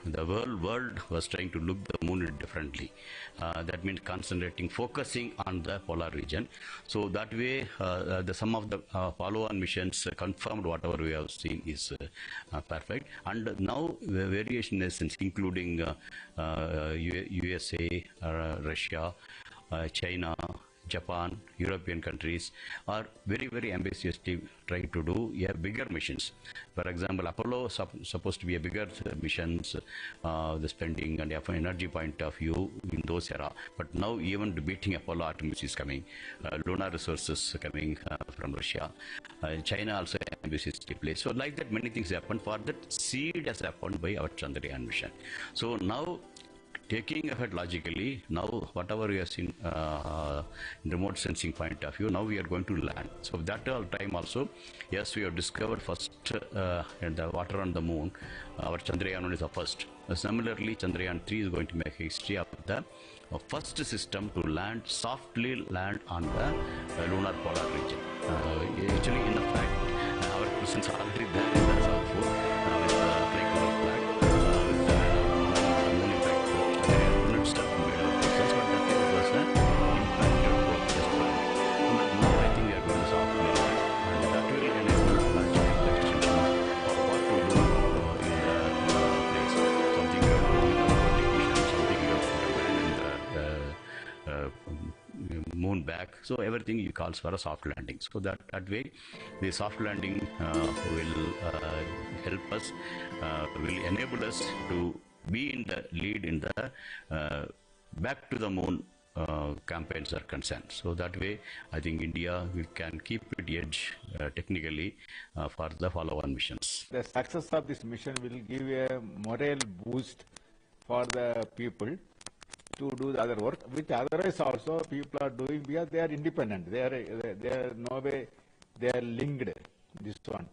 The world was trying to look the moon differently. That means concentrating, focusing on the polar region. So that way, some of the follow-on missions confirmed whatever we have seen is perfect. And now the variation is including USA, Russia, China, Japan, European countries are very ambitiously trying to do bigger missions. For example, Apollo supposed to be a bigger missions, the spending and energy point of view in those era. But now even beating Apollo Artemis is coming, lunar resources coming from Russia, China also ambitiously placed. So like that, many things happened. For that, seed has happened by our Chandrayaan mission. So now, taking ahead logically, now whatever we have seen in remote sensing point of view, now we are going to land. So that all time also, yes, we have discovered first in the water on the moon. Our Chandrayaan is the first. Similarly, Chandrayaan-3 is going to make history of the first system to land, softly land on the lunar polar region. Actually, in fact, our presence already there in the South Pole with the tricolor flag. Stuff made our presence, but that was an impact of work just for it. But now I think we are going to soft land, and that will enable large extension of what to do in the place. Something you have to do in the technician, something you have to abandon the moon back. So everything you calls for a soft landing. So that way, the soft landing will help us, will enable us to be in the lead in the back to the moon campaigns are concerned. So that way, I think India can keep its edge technically for the follow-on missions. The success of this mission will give a morale boost for the people to do the other work, which otherwise also people are doing because they are independent. They are no way they are linked. This one.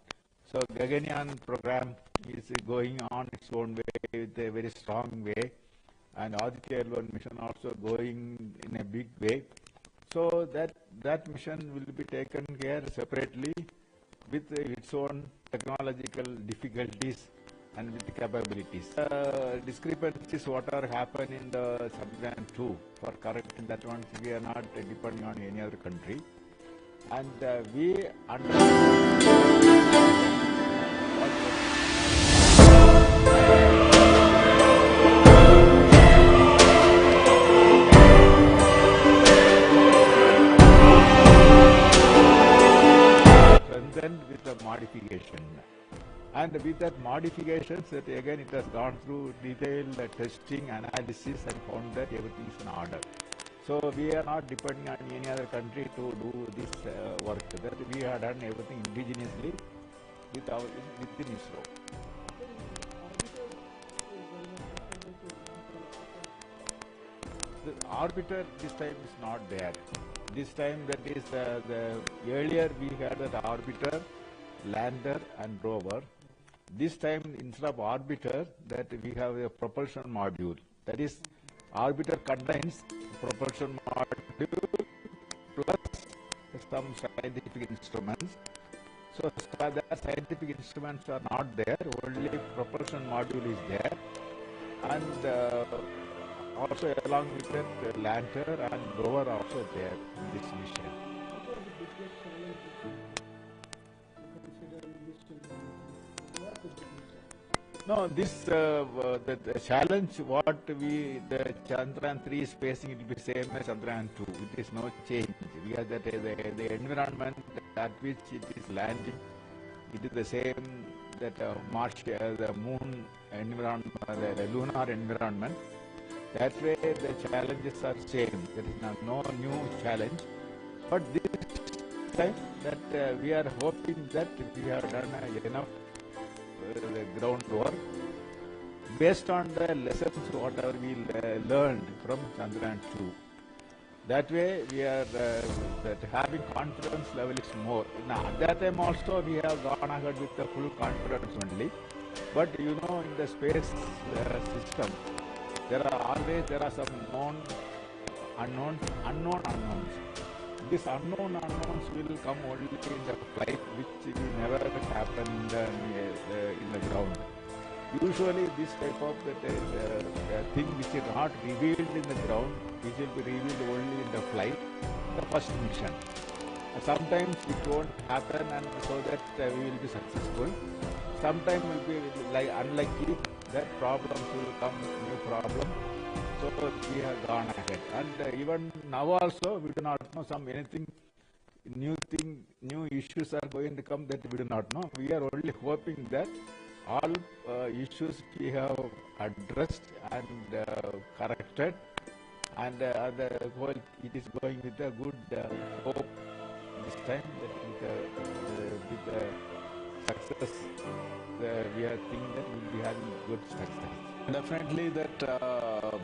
So Gaganyaan program is going on its own way with a very strong way, and Aditya L1 mission also going in a big way. So that mission will be taken care separately with its own technological difficulties and with the capabilities. Discrepancies what are happen in the Chandrayaan-2 for correcting that one, we are not depending on any other country. and we understand strengthened with the modification. And with that modifications, that again it has gone through detailed testing, analysis, and found that everything is in order. So we are not depending on any other country to do this work. That we have done everything indigenously within ISRO. The orbiter this time is not there. This time, that is the earlier we had that orbiter, lander, and rover. This time, instead of orbiter, that we have a propulsion module. That is, orbiter contains propulsion module plus some scientific instruments. So the scientific instruments are not there, only propulsion module is there. And also along with that, lander and rover also there in this mission. No, this the challenge what the Chandrayaan-3 is facing, it will be same as Chandrayaan-2. It is no change because the environment at which it is landing, it is the same that the moon environment, the lunar environment. That way the challenges are same. There is no new challenge. But this time that we are hoping that we have done enough the groundwork based on the lessons whatever we learned from Chandrayaan-2. That way we are that having confidence level is more. Now at that time also we have gone ahead with the full confidence only. But you know, in the space system, there are some known unknowns. These unknown unknowns will come only in the flight, which will never happen in the ground. Usually, this type of thing which is not revealed in the ground, which will be revealed only in the flight, the first mission. Sometimes it won't happen, and so that we will be successful. Sometimes will be like unlucky that problems will come, new problem. So we have gone ahead, and even now also we do not know new issues are going to come that we do not know. We are only hoping that all issues we have addressed and corrected, and it is going with a good hope this time that with the success we are thinking that we will be having good success. Definitely that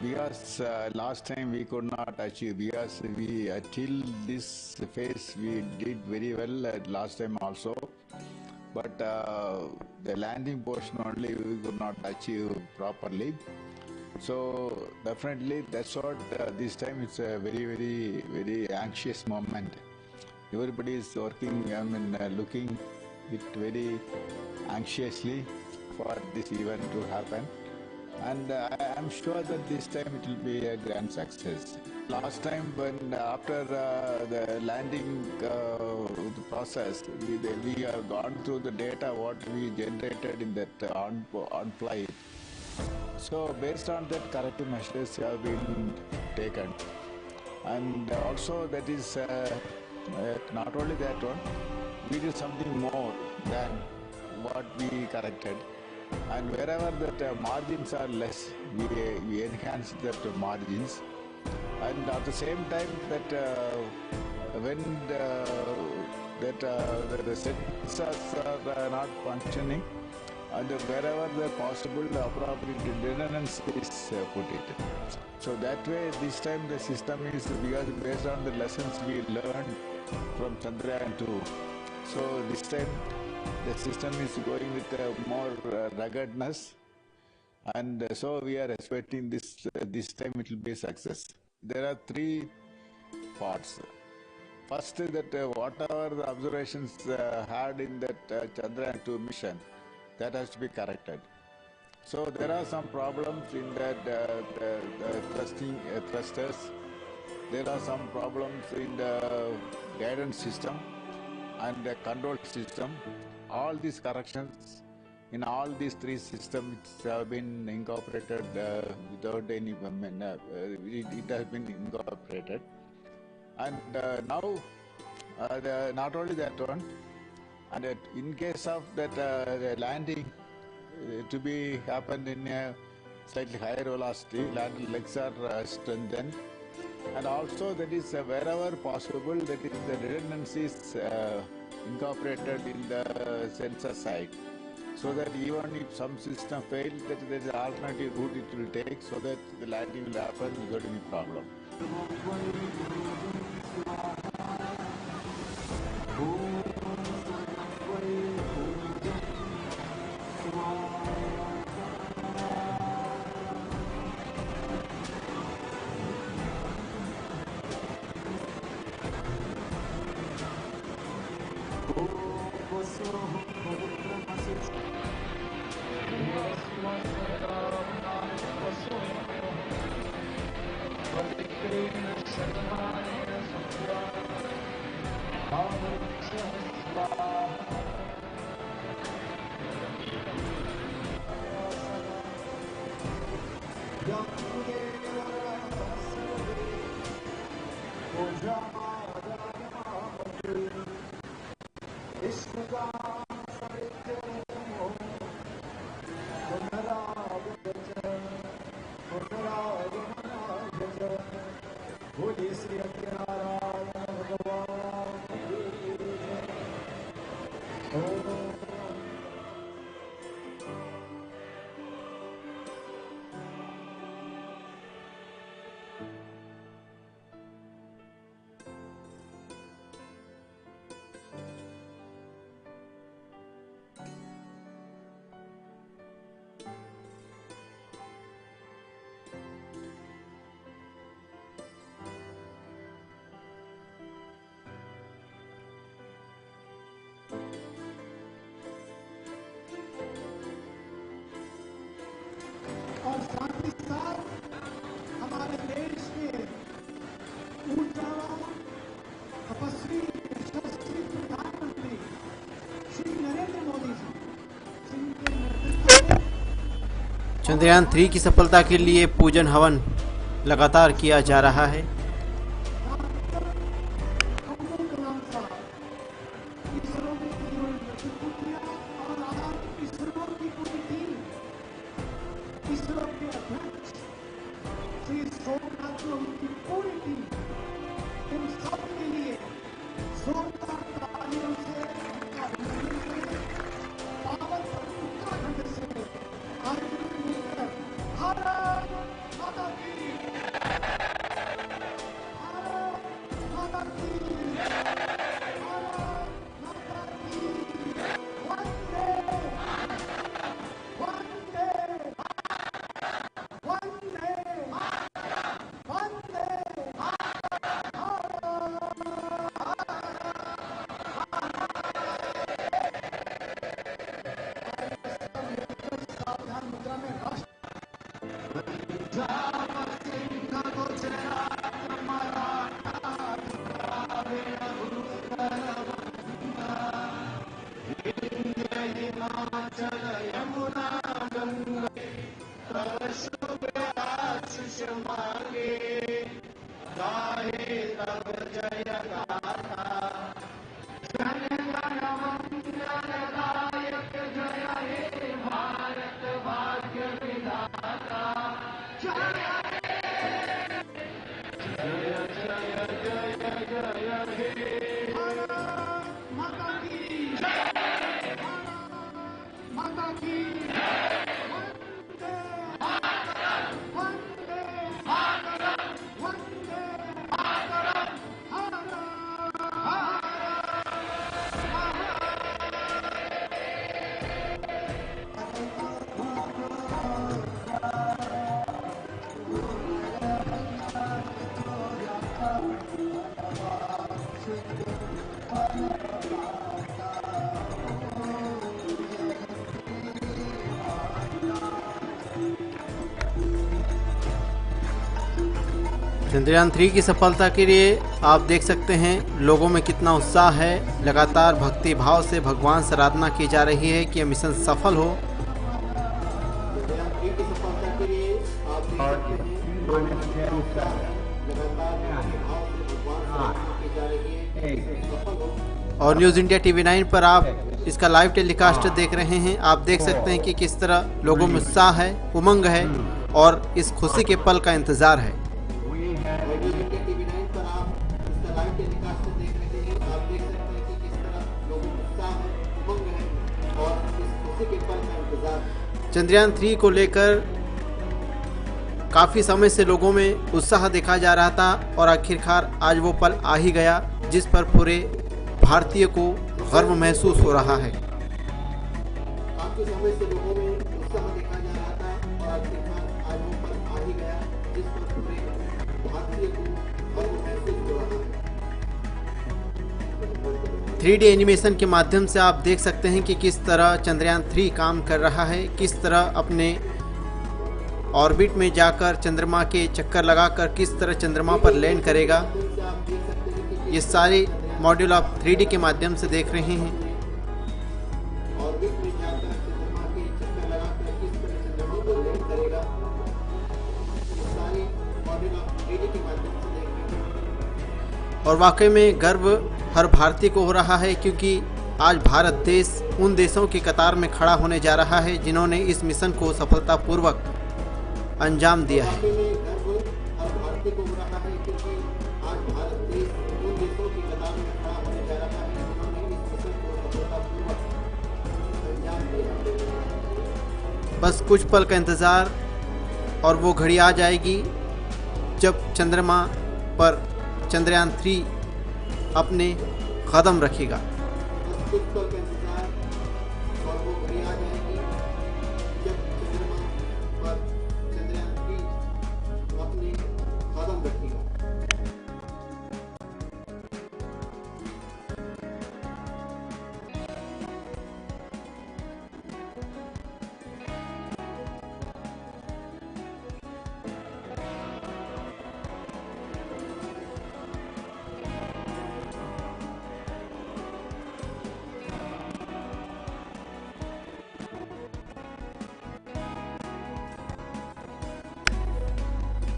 because last time we could not achieve, because we till this phase we did very well last time also, but the landing portion only we could not achieve properly. So definitely that's what this time it's a very anxious moment. Everybody is working, looking it very anxiously for this event to happen. And I am sure that this time it will be a grand success. Last time when after the landing process, we have gone through the data what we generated in that on flight. So based on that, corrective measures have been taken. And also that is not only that one, we did something more than what we corrected. And wherever that margins are less, we enhance that margins. And at the same time that when the sensors are not functioning, and wherever the possible appropriate redundancy is put it. So that way this time the system is, because based on the lessons we learned from Chandrayaan-2. So this time the system is going with more ruggedness, and so we are expecting this time it will be a success. There are three parts. First, that whatever the observations had in that Chandrayaan-2 mission, that has to be corrected. So there are some problems in that the thrusters. There are some problems in the guidance system and the control system. All these corrections in all these three systems have been incorporated without any, it has been incorporated. And now, not only that one, and in case of that the landing to be happened in a slightly higher velocity, landing legs are strengthened. And also that is wherever possible, that is the redundancies incorporated in the sensor side, so that even if some system fails, that there is an alternative route it will take, so that the landing will happen without any problem. और साथ ही साथ हमारे देश के ऊर्जावान तपस्वी यशस्वी प्रधानमंत्री श्री नरेंद्र मोदी जी, जिनके नेतृत्व में चंद्रयान 3 की सफलता के लिए पूजन हवन लगातार किया जा रहा है। चंद्रयान 3 की सफलता के लिए आप देख सकते हैं लोगों में कितना उत्साह है। लगातार भक्ति भाव से भगवान से आराधना की जा रही है कि यह मिशन सफल हो। और न्यूज़ इंडिया TV-9 पर आप इसका लाइव टेलीकास्ट देख रहे हैं। आप देख सकते हैं कि किस तरह लोगों में उत्साह है, उमंग है और इस खुशी के पल का इंतजार है। चंद्रयान-3 को लेकर काफ़ी समय से लोगों में उत्साह देखा जा रहा था और आखिरकार आज वो पल आ ही गया जिस पर पूरे भारतीय को गर्व महसूस हो रहा है। काफ़ी समय से लोगों में उत्साह देखा जा रहा था और आखिरकार आज वो पल आ ही गया जिस पर पूरे भारतीय को गर्व महसूस हो रहा है। 3D एनिमेशन के माध्यम से आप देख सकते हैं कि किस तरह चंद्रयान-3 काम कर रहा है, किस तरह अपने ऑर्बिट में जाकर चंद्रमा के चक्कर लगाकर किस तरह चंद्रमा पर लैंड करेगा। ये सारे मॉड्यूल आप 3D के माध्यम से देख रहे हैं। और वाकई में गर्व हर भारतीय को हो रहा है क्योंकि आज भारत देश उन देशों की कतार में खड़ा होने जा रहा है जिन्होंने इस मिशन को सफलतापूर्वक अंजाम दिया है। बस कुछ पल का इंतज़ार और वो घड़ी आ जाएगी जब चंद्रमा पर चंद्रयान-3 अपने कदम रखेगा।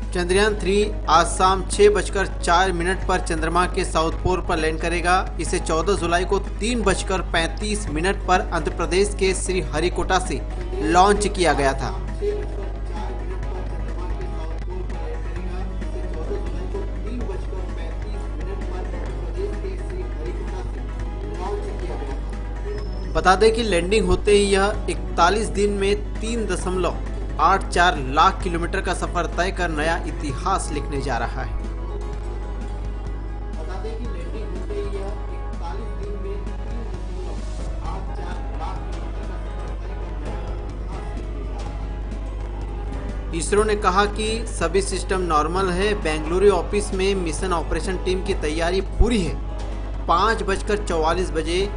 चंद्रयान-3 आज शाम 6:04 पर चंद्रमा के साउथ पोल पर लैंड करेगा। इसे 14 जुलाई को 3:35 पर आंध्र प्रदेश के श्रीहरिकोटा से लॉन्च किया गया था। बता दें कि लैंडिंग होते ही यह 41 दिन में 3.84 लाख किलोमीटर का सफर तय कर नया इतिहास लिखने जा रहा है। बता दें कि लैंडिंग होते ही यह 41 दिन में 3.84 लाख किलोमीटर का सफर तय कर नया इतिहास लिखने जा रहा है। इसरो ने कहा कि सभी सिस्टम नॉर्मल है। बेंगलुरु ऑफिस में मिशन ऑपरेशन टीम की तैयारी पूरी है। 5:44 बजे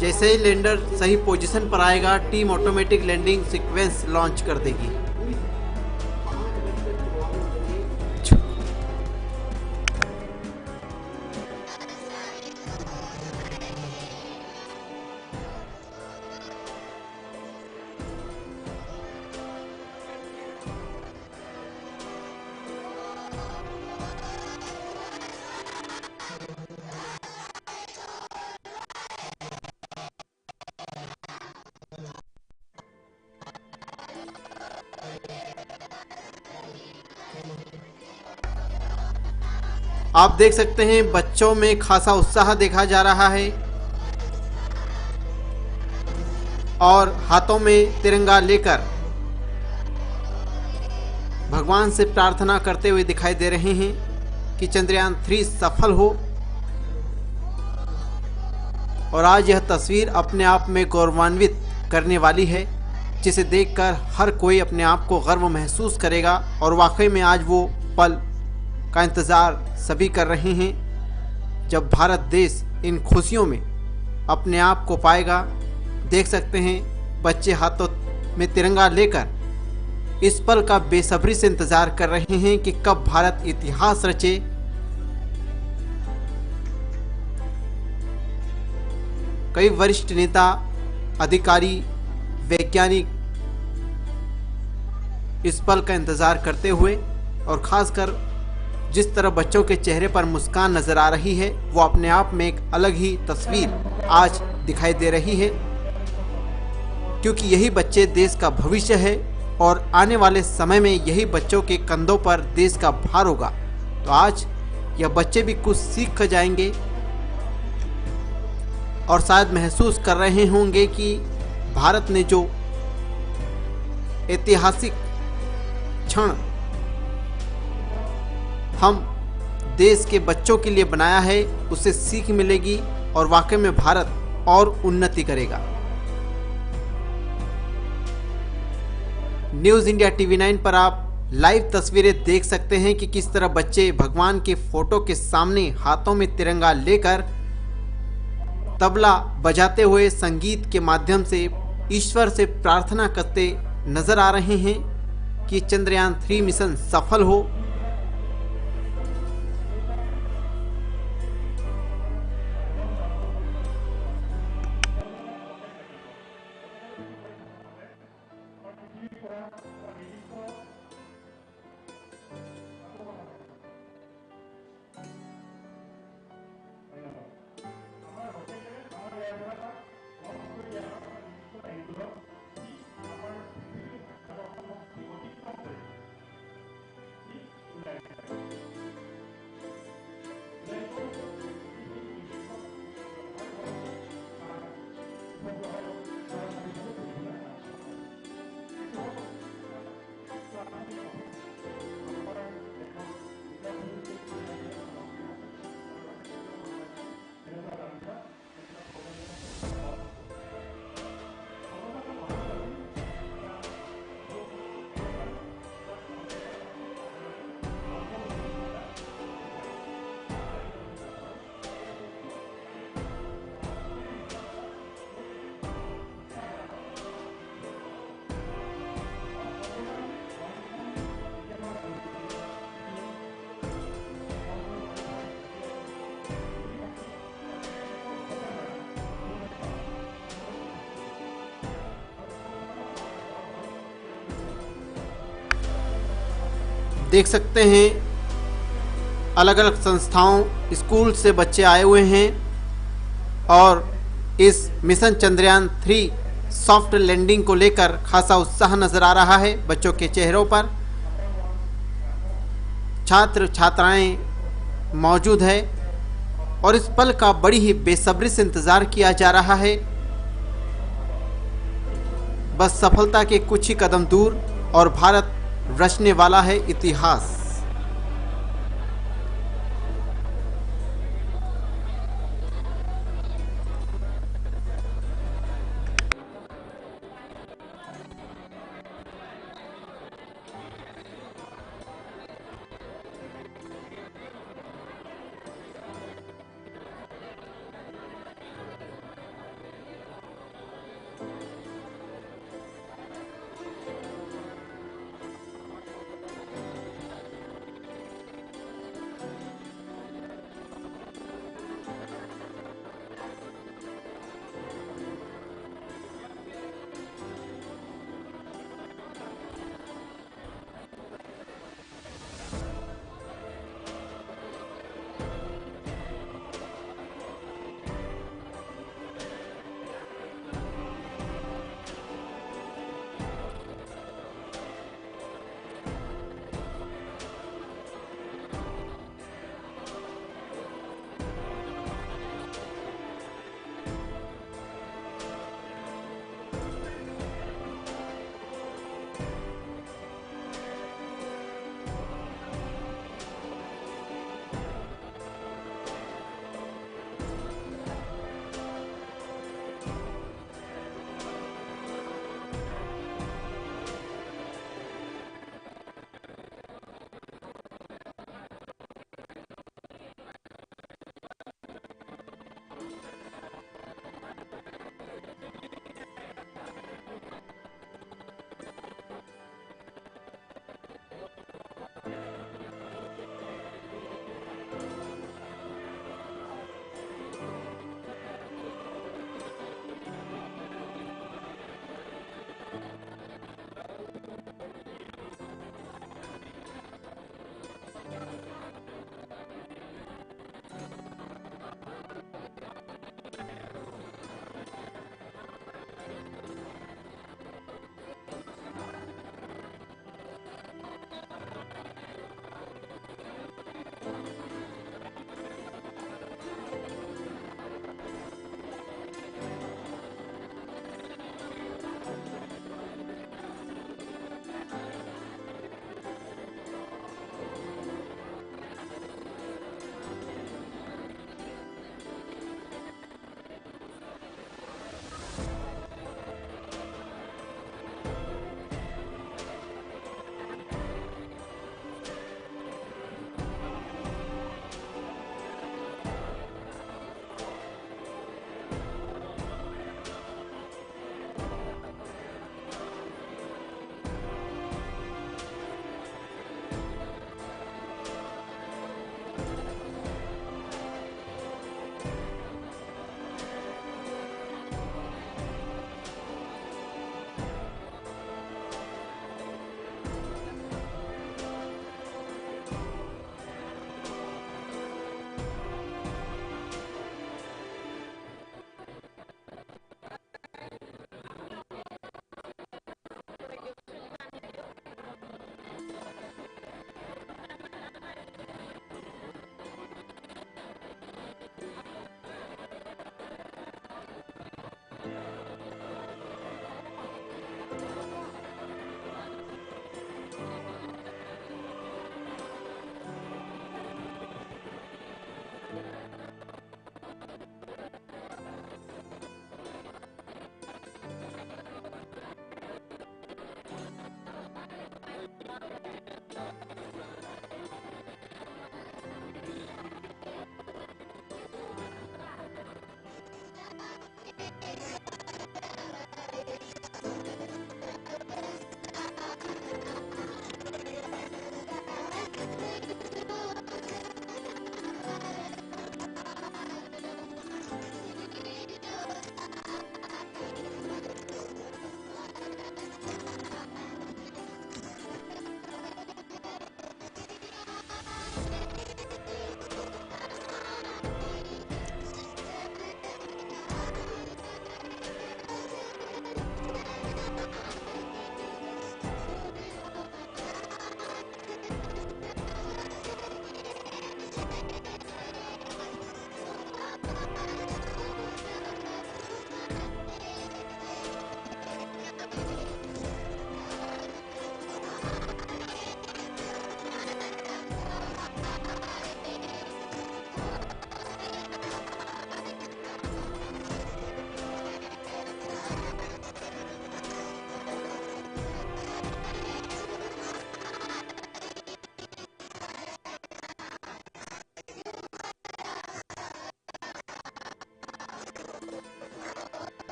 जैसे ही लैंडर सही पोजीशन पर आएगा, team automatic landing sequence launch कर देगी। आप देख सकते हैं बच्चों में खासा उत्साह देखा जा रहा है और हाथों में तिरंगा लेकर भगवान से प्रार्थना करते हुए दिखाई दे रहे हैं कि चंद्रयान-3 सफल हो। और आज यह तस्वीर अपने आप में गौरवान्वित करने वाली है, जिसे देखकर हर कोई अपने आप को गर्व महसूस करेगा। और वाकई में आज वो पल का इंतज़ार सभी कर रहे हैं जब भारत देश इन खुशियों में अपने आप को पाएगा। देख सकते हैं बच्चे हाथों में तिरंगा लेकर इस पल का बेसब्री से इंतजार कर रहे हैं कि कब भारत इतिहास रचे। कई वरिष्ठ नेता, अधिकारी, वैज्ञानिक इस पल का इंतजार करते हुए, और खासकर जिस तरह बच्चों के चेहरे पर मुस्कान नजर आ रही है, वो अपने आप में एक अलग ही तस्वीर आज दिखाई दे रही है, क्योंकि यही बच्चे देश का भविष्य है और आने वाले समय में यही बच्चों के कंधों पर देश का भार होगा। तो आज यह बच्चे भी कुछ सीख कर जाएंगे और शायद महसूस कर रहे होंगे कि भारत ने जो ऐतिहासिक क्षण हम देश के बच्चों के लिए बनाया है, उससे सीख मिलेगी और वाकई में भारत और उन्नति करेगा। न्यूज़ इंडिया टीवी 9 पर आप लाइव तस्वीरें देख सकते हैं कि किस तरह बच्चे भगवान के फोटो के सामने हाथों में तिरंगा लेकर तबला बजाते हुए संगीत के माध्यम से ईश्वर से प्रार्थना करते नजर आ रहे हैं कि चंद्रयान 3 मिशन सफल हो। देख सकते हैं अलग अलग संस्थाओं, स्कूल से बच्चे आए हुए हैं और इस मिशन चंद्रयान 3 सॉफ्ट लैंडिंग को लेकर खासा उत्साह नजर आ रहा है बच्चों के चेहरों पर। छात्र छात्राएं मौजूद है और इस पल का बड़ी ही बेसब्री से इंतजार किया जा रहा है। बस सफलता के कुछ ही कदम दूर और भारत रचने वाला है इतिहास।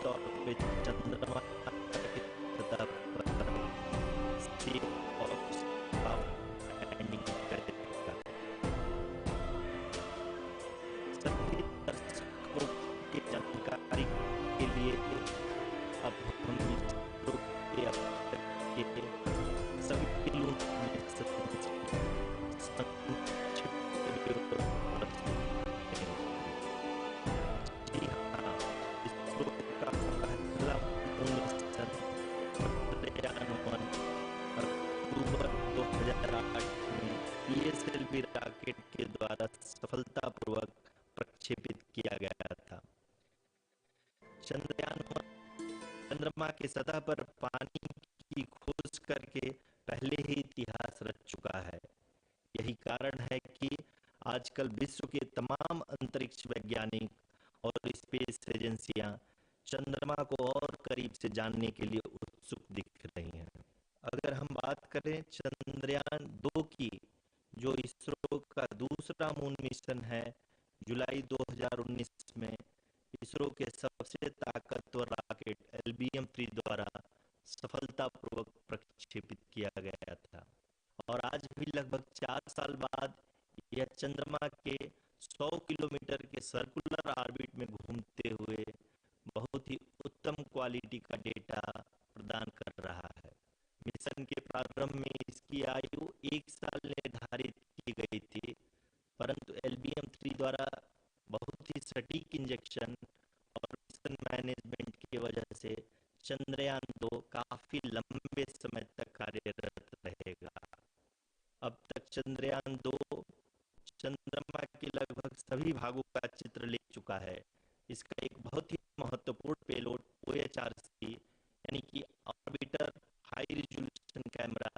तौर पे चंद्रमा की सतह पर सेफ और सॉफ्ट लैंडिंग करेगा। सभी दर्शकों की जानकारी के लिए अब हम इसरो के अब तक के सभी लोग रॉकेट के द्वारा सफलतापूर्वक प्रक्षेपित किया गया था। चंद्रयान-1 चंद्रमा की सतह पर पानी की खोज करके पहले ही इतिहास रच चुका है। यही कारण है कि आजकल विश्व के तमाम अंतरिक्ष वैज्ञानिक और स्पेस एजेंसियां चंद्रमा को और करीब से जानने के लिए उत्सुक दिख रही हैं। अगर हम बात करें चंद्रयान-2 की, जो इसरो का दूसरा मून मिशन है, जुलाई 2019 में इसरो के सबसे ताकतवर रॉकेट LBM-3 द्वारा सफलतापूर्वक प्रक्षेपित किया गया था। और आज भी लगभग 4 साल बाद यह चंद्रमा के 100 किलोमीटर के सर्कुलर ऑर्बिट में घूमते हुए बहुत ही उत्तम क्वालिटी का डेटा प्रदान कर रहा है। मिशन के प्रारंभ में इसकी आयु 1 साल निर्धारित की गई थी, परंतु LBM-3 द्वारा बहुत ही सटीक इंजेक्शन और मिशन मैनेजमेंट की वजह से चंद्रयान-2 काफी लंबे समय तक कार्यरत रहेगा। अब तक चंद्रयान-2 चंद्रमा के लगभग सभी भागों का चित्र ले चुका है। इसका एक बहुत ही महत्वपूर्ण पेलोड OHRC यानी कि ऑर्बिटर हाई रिजोल्यूशन कैमरा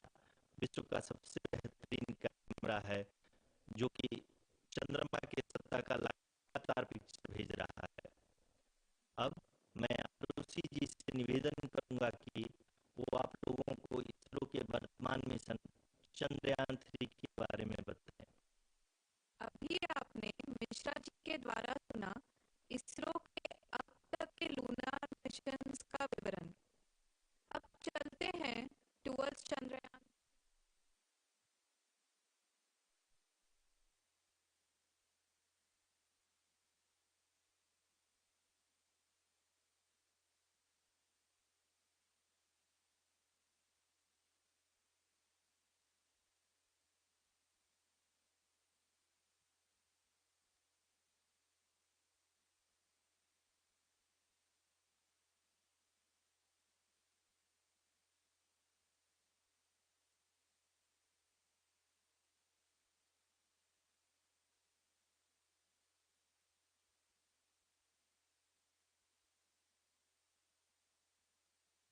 विश्व का सबसे बेहतरीन कैमरा है, जो कि चंद्रमा के सतह का लगातार पिक्चर भेज रहा है। अब मैं आरुषि जी से निवेदन करूंगा कि वो आप लोगों को इसरो के वर्तमान मिशन चंद्रयान-3 के बारे में बताएं। अभी आपने मिश्रा जी के द्वारा सुना towards Chandrayaan.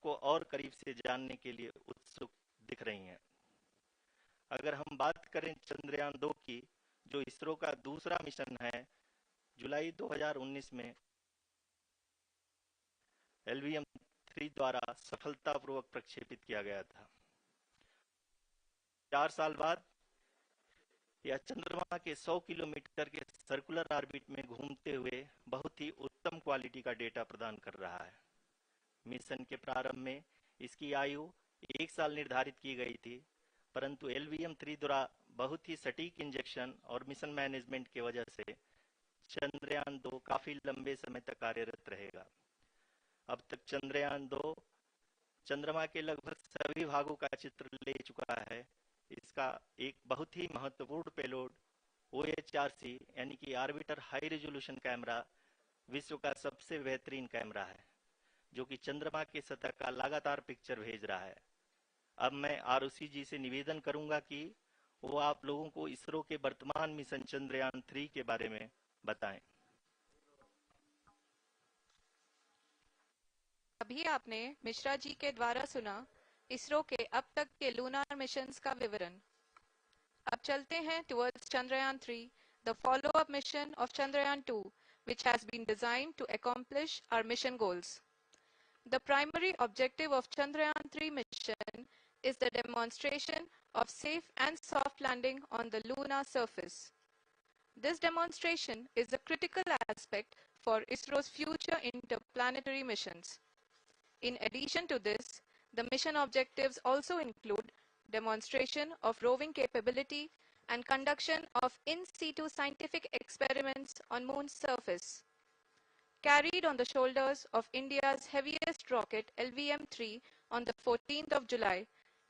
को और करीब से जानने के लिए उत्सुक दिख रही हैं। अगर हम बात करें चंद्रयान 2 की, जो इसरो का दूसरा मिशन है, जुलाई 2019 में LVM-3 द्वारा सफलतापूर्वक प्रक्षेपित किया गया था। 4 साल बाद यह चंद्रमा के 100 किलोमीटर के सर्कुलर ऑर्बिट में घूमते हुए बहुत ही उत्तम क्वालिटी का डेटा प्रदान कर रहा है। मिशन के प्रारंभ में इसकी आयु 1 साल निर्धारित की गई थी, परंतु LVM-3 द्वारा बहुत ही सटीक इंजेक्शन और मिशन मैनेजमेंट की वजह से चंद्रयान 2 काफी लंबे समय तक कार्यरत रहेगा। अब तक चंद्रयान 2 चंद्रमा के लगभग सभी भागों का चित्र ले चुका है। इसका एक बहुत ही महत्वपूर्ण पेलोड OHRC यानी कि ऑर्बिटर हाई रेजोल्यूशन कैमरा विश्व का सबसे बेहतरीन कैमरा है, जो कि चंद्रमा के सतह का लगातार पिक्चर भेज रहा है। अब मैं ROC जी से निवेदन करूंगा कि वो आप लोगों को इसरो के वर्तमान मिशन चंद्रयान 3 के बारे में बताएं। अभी आपने मिश्रा जी के द्वारा सुना इसरो के अब तक के लूनार मिशंस का विवरण। अब चलते हैं towards Chandrayaan 3, the follow-up mission of Chandrayaan 2, which has been designed to accomplish our mission goals. The primary objective of Chandrayaan-3 mission is the demonstration of safe and soft landing on the lunar surface. This demonstration is a critical aspect for ISRO's future interplanetary missions. In addition to this, the mission objectives also include demonstration of roving capability and conduction of in-situ scientific experiments on Moon's surface. Carried on the shoulders of India's heaviest rocket LVM-3 on the 14th of July,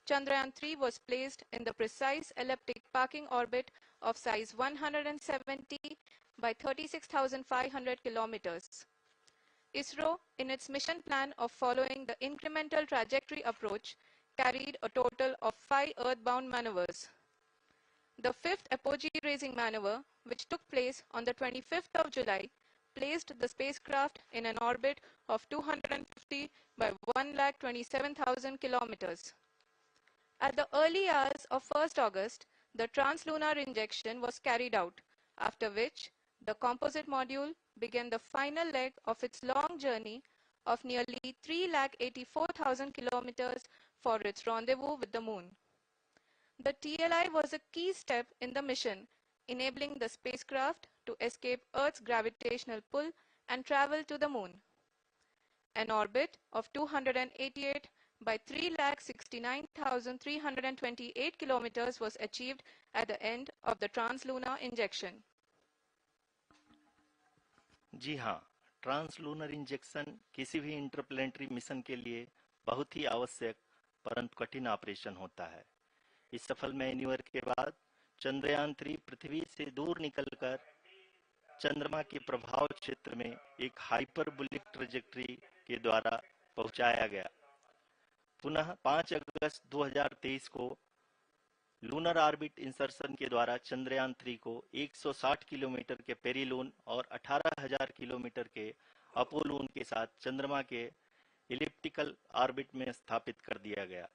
Chandrayaan-3 was placed in the precise elliptic parking orbit of size 170 by 36,500 kilometers. ISRO, in its mission plan of following the incremental trajectory approach, carried a total of 5 earthbound maneuvers. The fifth apogee-raising maneuver, which took place on the 25th of July, placed the spacecraft in an orbit of 250 by 1,27,000 kilometers. At the early hours of 1st August, the translunar injection was carried out, after which the composite module began the final leg of its long journey of nearly 3,84,000 kilometers for its rendezvous with the Moon. The TLI was a key step in the mission, enabling the spacecraft to escape Earth's gravitational pull and travel to the Moon. An orbit of 288 by 3,69,328 kilometers was achieved at the end of the translunar injection. जी हाँ, translunar injection किसी भी interplanetary mission के लिए बहुत ही आवश्यक परंतु कठिन operation होता है। इस सफल मैन्यूवर के बाद चंद्रयान 3 पृथ्वी से दूर निकलकर चंद्रमा के प्रभाव क्षेत्र में एक हाइपरबोलिक ट्रेजेक्टरी के द्वारा पहुंचाया गया। पुनः 5 अगस्त 2023 को लूनर ऑर्बिट इंसर्शन के द्वारा चंद्रयान 3 को 160 किलोमीटर के पेरिलून और 18,000 किलोमीटर के अपोलून के साथ चंद्रमा के इलिप्टिकल ऑर्बिट में स्थापित कर दिया गया।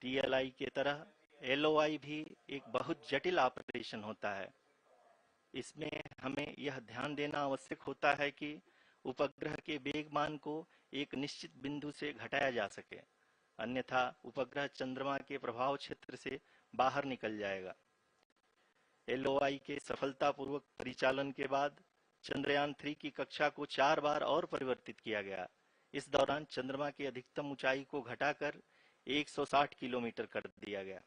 TLI के तरह LOI भी एक बहुत जटिल ऑपरेशन होता है। इसमें हमें यह ध्यान देना आवश्यक होता है कि उपग्रह के वेग मान को एक निश्चित बिंदु से घटाया जा सके, अन्यथा उपग्रह चंद्रमा के प्रभाव क्षेत्र से बाहर निकल जाएगा। LOI के सफलतापूर्वक परिचालन के बाद चंद्रयान 3 की कक्षा को 4 बार और परिवर्तित किया गया। इस दौरान चंद्रमा की अधिकतम ऊंचाई को घटाकर 160 किलोमीटर कर दिया गया।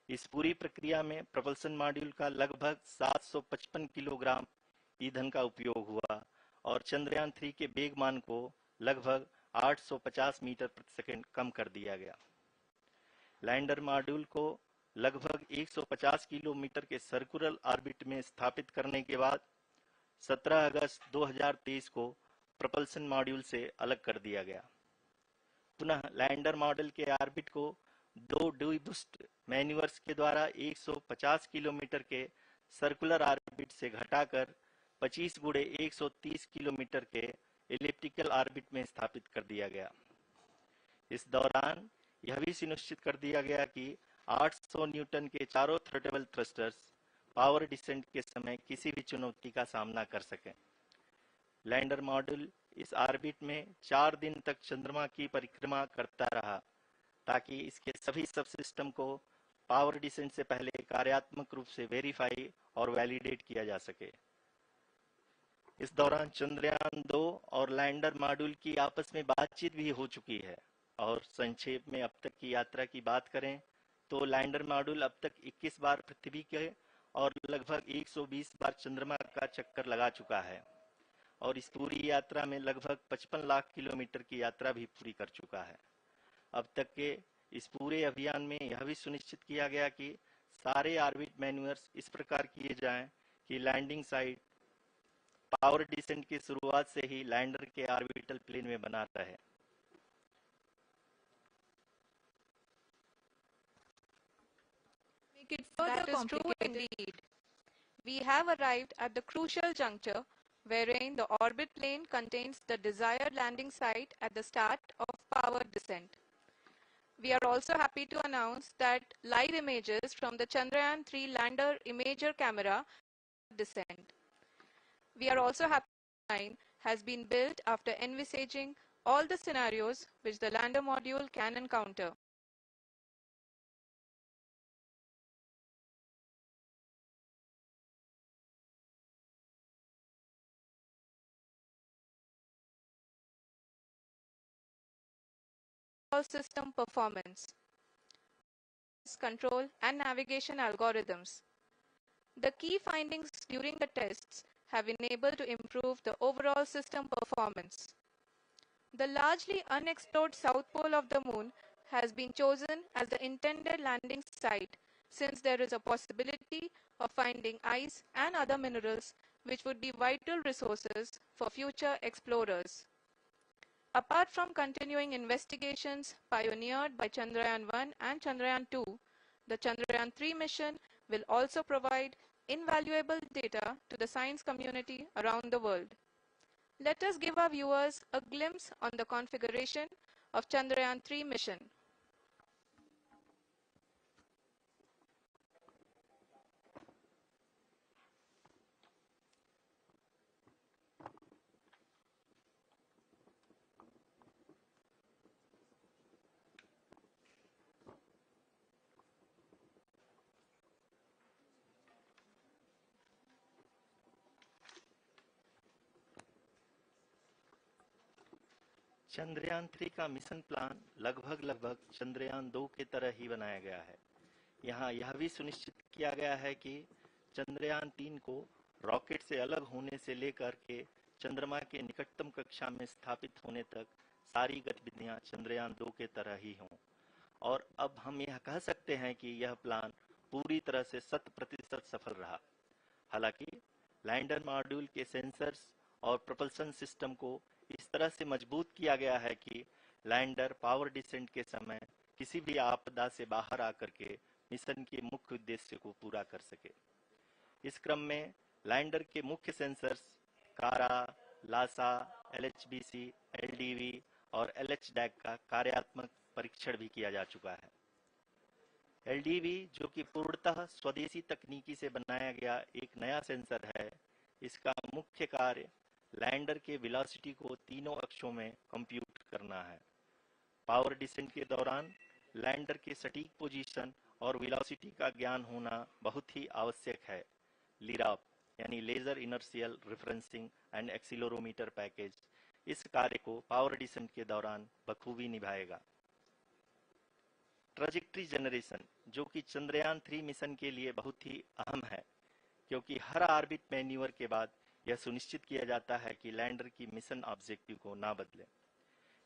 इस पूरी प्रक्रिया में प्रपल्सन मॉड्यूल का लगभग 755 किलोग्राम ईंधन का उपयोग हुआ और चंद्रयान 3 के वेगमान को लगभग 850 मीटर प्रति सेकंड कम कर दिया गया। लैंडर मॉड्यूल को लगभग 150 किलोमीटर के सर्कुलर ऑर्बिट में स्थापित करने के बाद 17 अगस्त 2023 को प्रपल्सन मॉड्यूल से अलग कर दिया गया। पुनः लैंडर मॉडल के ऑर्बिट को 2 डीबूस्ट मैन्यूवर्स के द्वारा 150 किलोमीटर के सर्कुलर ऑर्बिट से घटाकर 25 गुणे 130 किलोमीटर के एलिप्टिकल ऑर्बिट में स्थापित कर दिया गया। इस दौरान यह भी सुनिश्चित कर दिया गया कि 800 न्यूटन के चारों थ्रोटेबल थ्रस्टर्स पावर डिसेंट के समय किसी भी चुनौती का सामना कर सकें। लैंडर मॉड्यूल इस ऑर्बिट में 4 दिन तक चंद्रमा की परिक्रमा करता रहा ताकि इसके सभी सब सिस्टम को पावर डिसेंट से पहले कार्यात्मक रूप से वेरीफाई और वैलिडेट किया जा सके। इस दौरान चंद्रयान 2 और लैंडर मॉड्यूल की आपस में बातचीत भी हो चुकी है और संक्षेप में अब तक की यात्रा की बात करें तो लैंडर मॉड्यूल अब तक 21 बार पृथ्वी के और लगभग 120 बार चंद्रमा का चक्कर लगा चुका है और इस पूरी यात्रा में लगभग 55 लाख किलोमीटर की यात्रा भी पूरी कर चुका है। अब तक के इस पूरे अभियान में यह भी सुनिश्चित किया गया कि सारे ऑर्बिट मैन्यूवर्स इस प्रकार किए जाएं कि लैंडिंग साइट पावर डिसेंट की शुरुआत से ही लैंडर के ऑर्बिटल प्लेन में बना रहे। Make it further complicated. Indeed. We have arrived at the crucial juncture wherein the orbit plane contains the desired landing site at the start of power descent. We are also happy to announce that live images from the Chandrayaan-3 lander imager camera descent. We are also happy that tv-9 has been built after envisaging all the scenarios which the lander module can encounter. System performance, control and navigation algorithms. The key findings during the tests have been able to improve the overall system performance. The largely unexplored south pole of the moon has been chosen as the intended landing site since there is a possibility of finding ice and other minerals which would be vital resources for future explorers. Apart from continuing investigations pioneered by Chandrayaan-1 and Chandrayaan-2, the Chandrayaan-3 mission will also provide invaluable data to the science community around the world. Let us give our viewers a glimpse on the configuration of Chandrayaan-3 mission. Chandrayaan 3 का mission plan लगभग चंद्रयान 2 की तरह ही बनाया गया है। यहाँ यह भी सुनिश्चित किया गया है कि चंद्रयान 3 को रॉकेट से अलग होने से लेकर के चंद्रमा के निकटतम कक्षा में स्थापित होने तक सारी गतिविधियां चंद्रयान 2 के तरह ही हों। और अब हम यह कह सकते हैं कि यह प्लान पूरी तरह से 100% सफल रहा। हालांकि लैंडर मॉड्यूल के सेंसर्स और प्रोपल्सन सिस्टम को इस तरह से मजबूत किया गया है कि लैंडर पावर डिसेंट के समय किसी भी आपदा से बाहर आकर के मिशन के मुख्य उद्देश्य को पूरा कर सके। इस क्रम में लैंडर के मुख्य सेंसर्स कारा, लासा, एलएचबीसी, एलडीवी और एलएचडैक का कार्यात्मक परीक्षण भी किया जा चुका है। एलडीवी, जो कि पूर्णतः स्वदेशी तकनीकी से बनाया गया एक नया सेंसर है, इसका मुख्य कार्य लैंडर के वेलोसिटी को तीनों अक्षों में कंप्यूट करना है। पावर डिसेंट के दौरान लैंडर के सटीक पोजीशन और वेलोसिटी का ज्ञान होना बहुत ही आवश्यक है। लिराप यानी laser inertial referencing and accelerometer package इस कार्य को पावर डिसेंट के दौरान बखूबी निभाएगा। ट्रैजेक्टरी जनरेशन, जो कि चंद्रयान 3 मिशन के लिए बहुत ही अहम है, क्योंकि हर ऑर्बिट मैन्यूवर के बाद यह सुनिश्चित किया जाता है कि लैंडर की मिशन ऑब्जेक्टिव को ना बदले।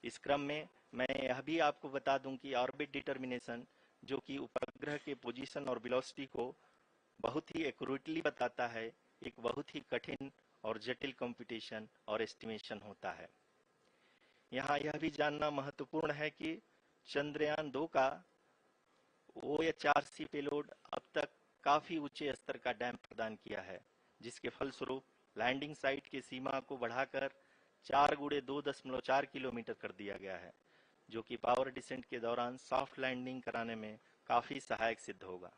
इस क्रम में मैं यह भी आपको बता दूं कि ऑर्बिट डिटर्मिनेशन, जो कि उपग्रह के पोजीशन और वेलोसिटी को बहुत ही एक्यूरेटली बताता है, एक बहुत ही कठिन और जटिल कंप्यूटेशन और एस्टिमेशन होता है। यहाँ यह भी जानना महत्वपूर्ण है कि चंद्रयान 2 का OHRC पेलोड अब तक काफी ऊंचे स्तर का डैम्प प्रदान किया है, जिसके फलस्वरूप लैंडिंग साइट की सीमा को बढ़ाकर 4 × 2.4 किलोमीटर कर दिया गया है, जो कि पावर डिसेंट के दौरान सॉफ्ट लैंडिंग कराने में काफी सहायक सिद्ध होगा।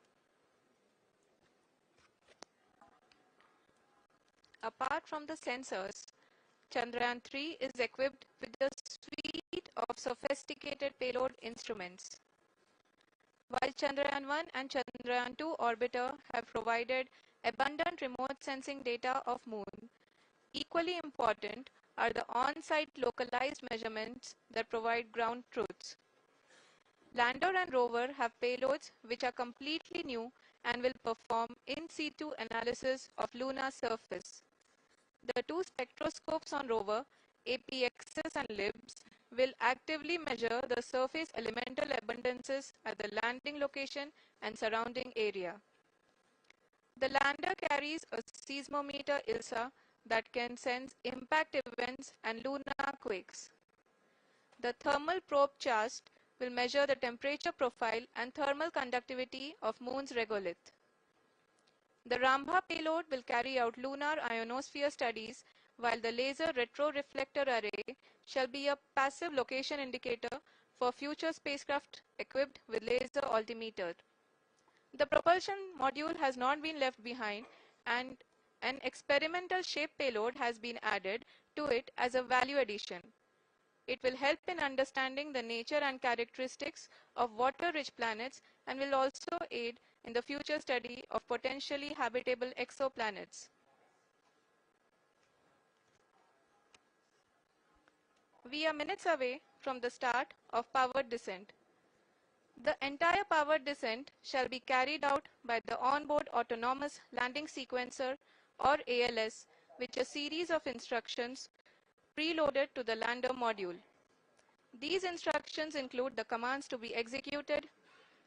Apart from the sensors, Chandrayaan-3 is equipped with a suite of sophisticated payload instruments. While Chandrayaan-1 and Chandrayaan-2 orbiter have provided abundant remote sensing data of Moon, equally important are the on-site localized measurements that provide ground truths. Lander and rover have payloads which are completely new and will perform in situ analysis of lunar surface. The two spectroscopes on rover, APXS and LIBS, will actively measure the surface elemental abundances at the landing location and surrounding area. The lander carries a seismometer ILSA that can sense impact events and lunar quakes. The thermal probe CHAST will measure the temperature profile and thermal conductivity of Moon's regolith. The Rambha payload will carry out lunar ionosphere studies, while the laser retroreflector array shall be a passive location indicator for future spacecraft equipped with laser altimeter. The propulsion module has not been left behind, and an experimental shape payload has been added to it as a value addition. It will help in understanding the nature and characteristics of water-rich planets and will also aid in the future study of potentially habitable exoplanets. We are minutes away from the start of powered descent. The entire powered descent shall be carried out by the onboard autonomous landing sequencer, or ALS, with a series of instructions preloaded to the lander module. These instructions include the commands to be executed,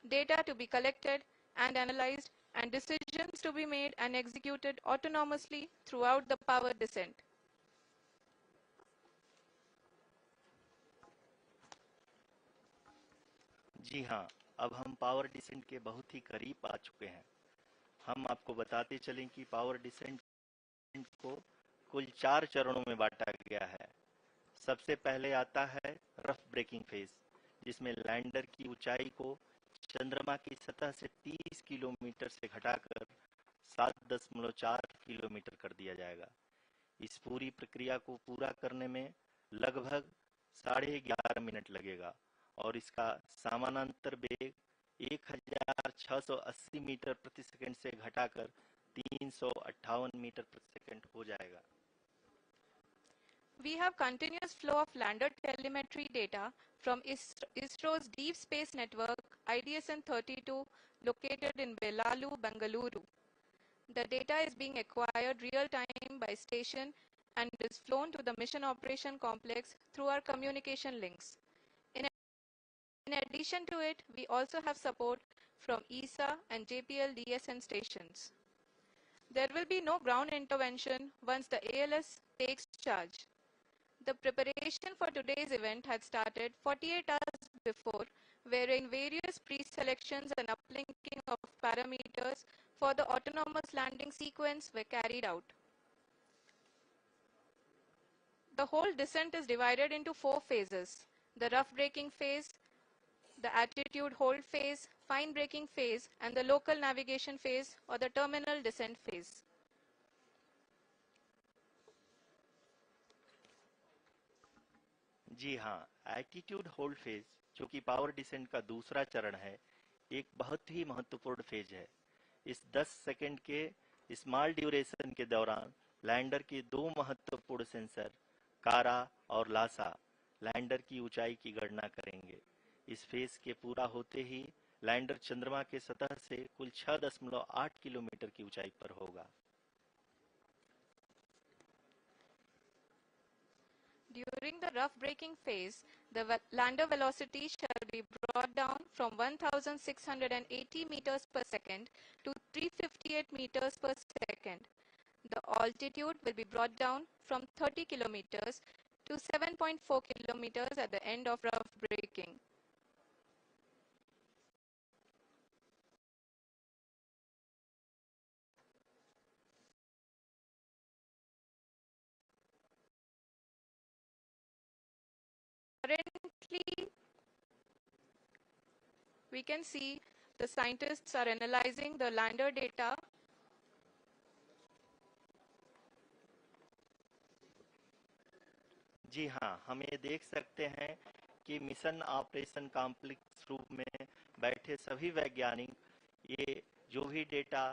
data to be collected and analyzed, and decisions to be made and executed autonomously throughout the powered descent. जी हाँ, अब हम power descent के बहुत ही करीब आ चुके हैं। हम आपको बताते चलें कि पावर डिसेंट को कुल 4 चरणों में बांटा गया है। सबसे पहले आता है रफ ब्रेकिंग फेज, जिसमें लैंडर की ऊंचाई को चंद्रमा की सतह से 30 किलोमीटर से घटाकर 7.4 किलोमीटर कर दिया जाएगा। इस पूरी प्रक्रिया को पूरा करने में लगभग 11.5 मिनट लगेगा और इसका समानांतर वेग 1680 मीटर प्रति सेकंड से घटाकर 358 मीटर प्रति सेकंड हो जाएगा। We have continuous flow of lander telemetry data from ISRO's Deep Space Network IDSN-32 located in Belalu, Bengaluru. The data is being acquired real-time by station and is flown to the Mission Operation Complex through our communication links. In addition to it, we also have support from ESA and JPL DSN stations. There will be no ground intervention once the ALS takes charge. The preparation for today's event had started 48 hours before, wherein various pre-selections and uplinking of parameters for the autonomous landing sequence were carried out. The whole descent is divided into 4 phases: the rough braking phase, the attitude hold phase, fine braking phase, and the local navigation phase or the terminal descent phase. जी हाँ, attitude hold phase, जो कि power descent का दूसरा चरण है, एक बहुत ही महत्वपूर्ण फेज है। इस 10 सेकंड के स्मॉल ड्यूरेशन के दौरान लैंडर के 2 महत्वपूर्ण सेंसर कारा और लासा लैंडर की ऊंचाई की गणना करेंगे। इस फेज के पूरा होते ही लैंडर चंद्रमा के सतह से कुल 6.8 किलोमीटर की ऊंचाई पर होगा। During the rough braking phase, the lander velocity shall be brought down from 1,680 meters per second to 358 meters per second. The altitude will be brought down from 30 kilometers to 7.4 kilometers at the end of rough braking. Currently, we can see the scientists are analyzing the lander data. जी हाँ, हम ये देख सकते हैं कि mission operation complex रूप में बैठे सभी वैज्ञानिक ये जो भी डेटा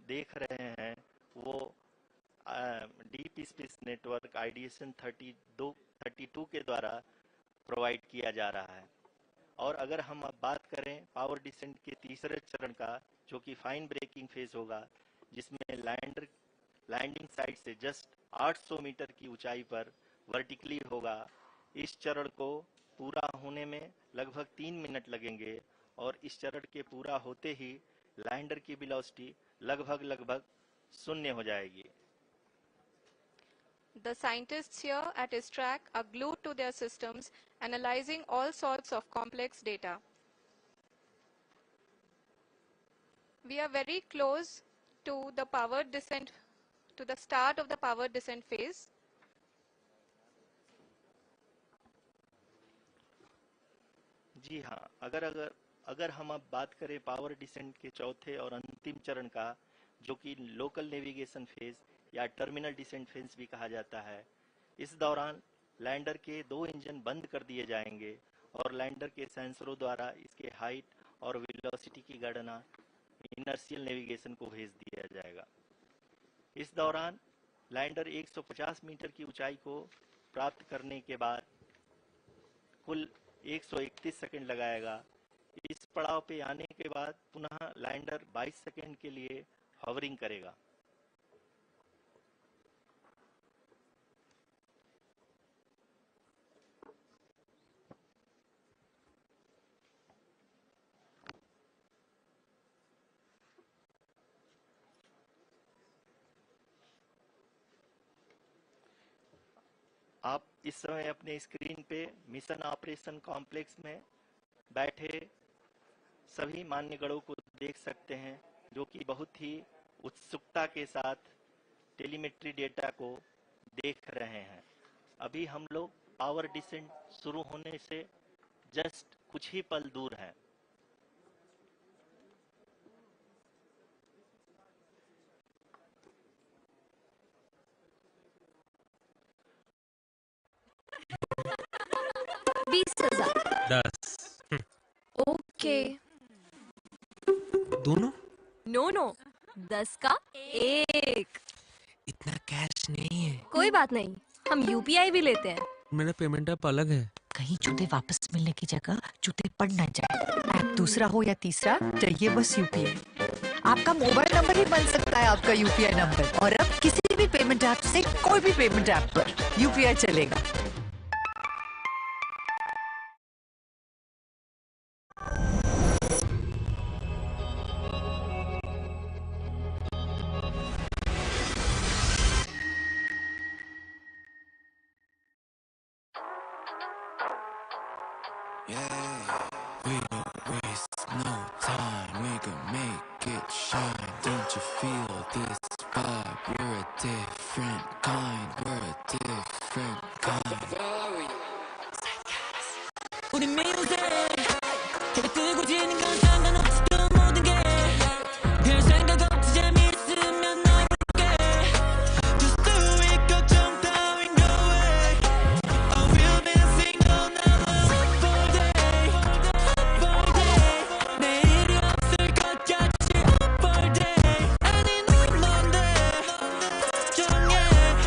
देख रहे हैं वो डीप स्पेस नेटवर्क आइडिएशन 32 के द्वारा प्रोवाइड किया जा रहा है। और अगर हम अब बात करें पावर डिसेंट के तीसरे चरण का, जो कि फाइन ब्रेकिंग फेज होगा, जिसमें लैंडिंग साइट से जस्ट 800 मीटर की ऊंचाई पर वर्टिकली होगा। इस चरण को पूरा होने में लगभग 3 मिनट लगेंगे और इस चरण के पूरा होते ही लैंडर की वेलोसिटी लगभग 0 हो जाएगी। The scientists here at his track are glued to their systems, analyzing all sorts of complex data. We are very close to the power descent, to the start of the power descent phase. जी हाँ, अगर हम अब बात करें power descent के चौथे और अंतिम चरण का, जो कि लोकल नेविगेशन फेज या टर्मिनल डिसेंट फेज भी कहा जाता है, इस दौरान लैंडर के 2 इंजन बंद कर दिए जाएंगे और लैंडर के सेंसरों द्वारा इसके हाइट और वेलोसिटी की गणना इनर्शियल नेविगेशन को भेज दिया जाएगा। इस दौरान लैंडर 150 मीटर की ऊंचाई को प्राप्त करने के बाद कुल 131 सेकंड लगाएगा। इस पड़ाव पे आने के बाद पुनः लैंडर 22 सेकंड के लिए हॉवरिंग करेगा। आप इस समय अपने स्क्रीन पे मिशन ऑपरेशन कॉम्प्लेक्स में बैठे सभी मान्यगणों को देख सकते हैं, जो कि बहुत ही उत्सुकता के साथ टेलीमेट्री डेटा को देख रहे हैं। अभी हम लोग पावर डिसेंट शुरू होने से जस्ट कुछ ही पल दूर हैं। ओके। दोनों? नो 10 का 1। इतना कैश नहीं है। कोई बात नहीं, हम यूपीआई भी लेते हैं। मेरा पेमेंट ऐप अलग है। कहीं जूते वापस मिलने की जगह जूते पड़ ना जाए। ऐप दूसरा हो या तीसरा, चाहिए बस यूपीआई। आपका मोबाइल नंबर ही बन सकता है आपका यूपीआई नंबर। और अब किसी भी पेमेंट ऐप से कोई भी पेमेंट ऐप पर यूपीआई चलेगा।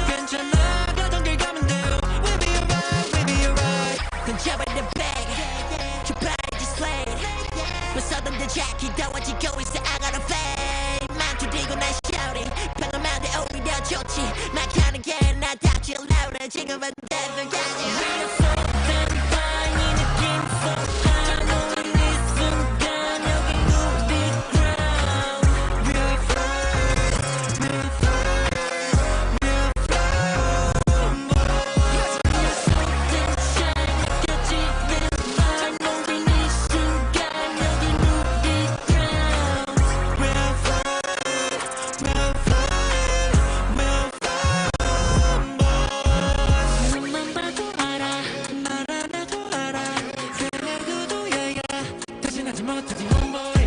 괜찮아 가던 길 가면 돼요. We'll be alright. Jackie 더워지고 있어 I got a flame 망치 들고 난 shouting 평범한데 오히려 좋지 막 가는 게 나답지 louder 지금은 대단하지 Real so damn fine 이 느낌 so high 너의 이 순간 여기 우리 ground Real fly Real fly Real fly Real so damn shine 느껴지는 vibe 너의 이 순간 여기 우리 ground Real fly Real fly Real fly 눈만 봐도 알아 나라나도 알아 그래도 얘야 대신하지 못하지 homeboy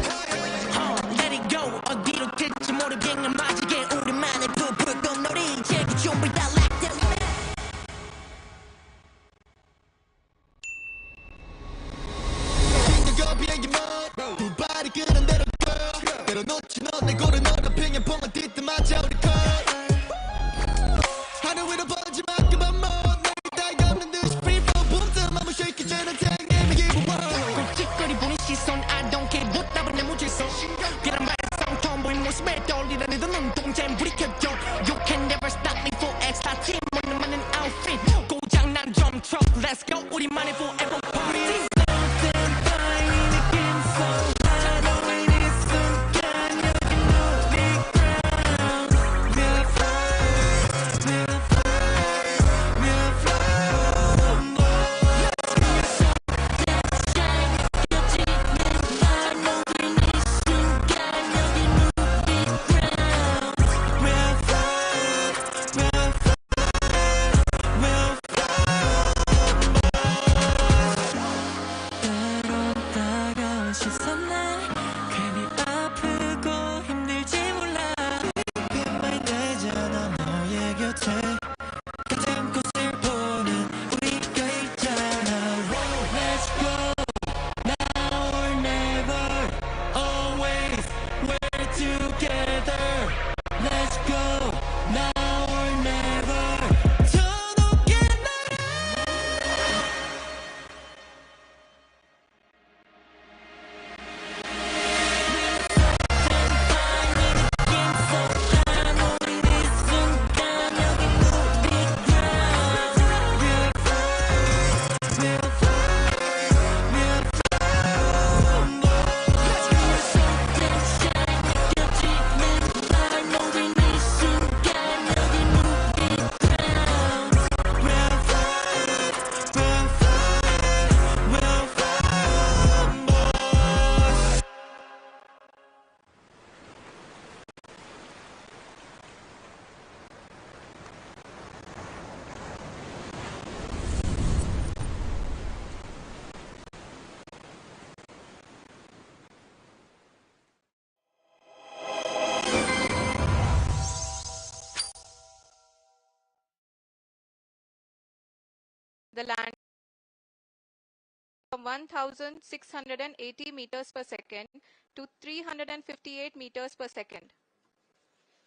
Let it go 어디로 튈지 모르 그냥 마지게 우리만의 부풀 꽃놀이 제기 준비다 like that 생각과 비행기 mode 두 발이 끄는 대로 go 때로 놓치 넌 내 고른 너를 핑퐁을 뒤뜸하자 우리 컷 하늘 위로 번지만큼만 못 내게 다 없는 듯이 free fall boom 뜸 한번 shake it 쟤는 탱님이 give up 꼴찌거리 보는 시선 I don't care 못답은 내 무질서 그런 말에 tomboy 모습에 떠올리는 너 눈동자엔 불이 켜져 You can never stop me for extra team 오늘 많은 outfit 고장난 drum truck let's go 우리만의 forever party Something fine 이 느낌 so high 너의 이 순간 여긴 우리 ground Real fly Real fly Real fly You're so damn shine 느껴지는 vibe 너의 이 순간 여긴 우리 ground Real fly Real fly Real 때론 따가운 시선에 괜히 아프고 힘들지 몰라 빛만 되잖아 너의 곁에 같은 곳을 보는 우리가 있잖아 Roll, let's go now or never always we're together Let's go now or never 더 높게 The land from 1,680 meters per second to 358 meters per second.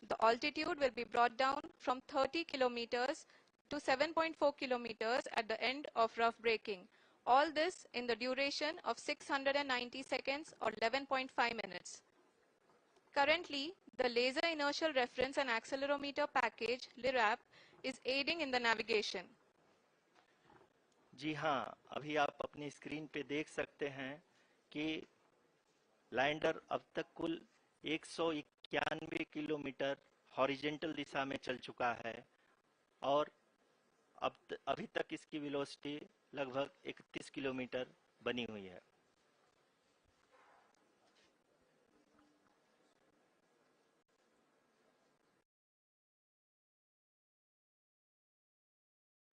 The altitude will be brought down from 30 kilometers to 7.4 kilometers at the end of rough braking. All this in the duration of 690 seconds or 11.5 minutes. Currently, the Laser Inertial Reference and Accelerometer package (LIRAP) is aiding in the navigation. जी हाँ, अभी आप अपनी screen पे देख सकते हैं कि lander अब तक कुल 191 किलोमीटर हॉरिजेंटल दिशा में चल चुका है और अभी तक इसकी वेलोसिटी लगभग 31 किलोमीटर बनी हुई है।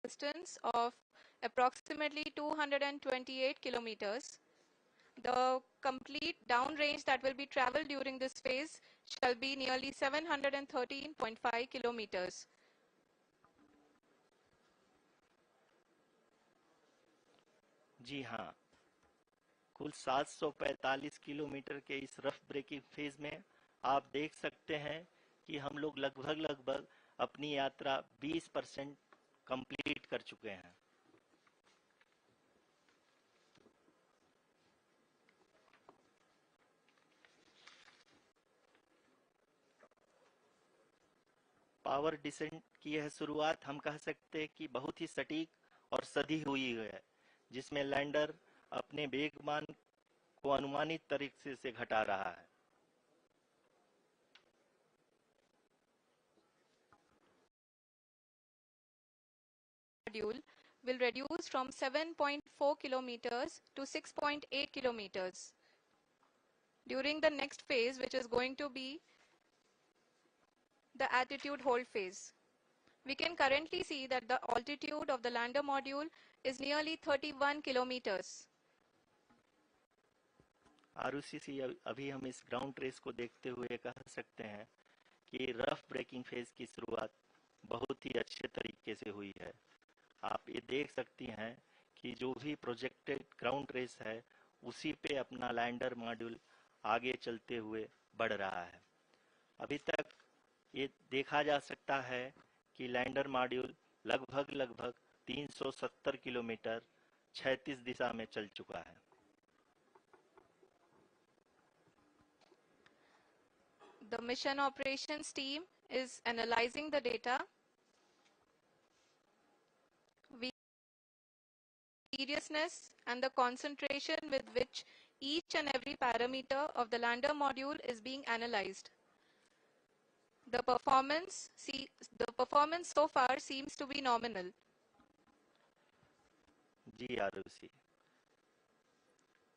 Distance of approximately 228 kilometers. The complete downrange that will be traveled during this phase shall be nearly 713.5 kilometers. जी हाँ, कुल 745 किलोमीटर के इस रफ ब्रेकिंग फेज में आप देख सकते हैं कि हम लोग लगभग अपनी यात्रा 20% कंप्लीट कर चुके हैं। पावर डिसेंट की यह शुरुआत हम कह सकते हैं कि बहुत ही सटीक और सधी हुई है, जिसमें लैंडर अपने वेगमान को अनुमानित तरीके से घटा रहा है। Module will reduce from 7.4 kilometers to 6.8 kilometers. During the next phase, which is going to be the attitude hold phase, we can currently see that the altitude of the lander module is nearly 31 kilometers. Arushi, अभी हम इस ground trace को देखते हुए कह सकते हैं कि रफ ब्रेकिंग फेज की शुरुआत बहुत ही अच्छे तरीके से हुई है। आप ये देख सकती हैं कि जो भी प्रोजेक्टेड ग्राउंड रेस है उसी पे अपना लैंडर मॉड्यूल आगे चलते हुए बढ़ रहा है। अभी तक ये देखा जा सकता है कि लैंडर मॉड्यूल लगभग 370 किलोमीटर 36 दिशा में चल चुका है। The mission operations team is analyzing the data. Seriousness and the concentration with which each and every parameter of the lander module is being analyzed. The performance so far seems to be nominal. जी आरुषि,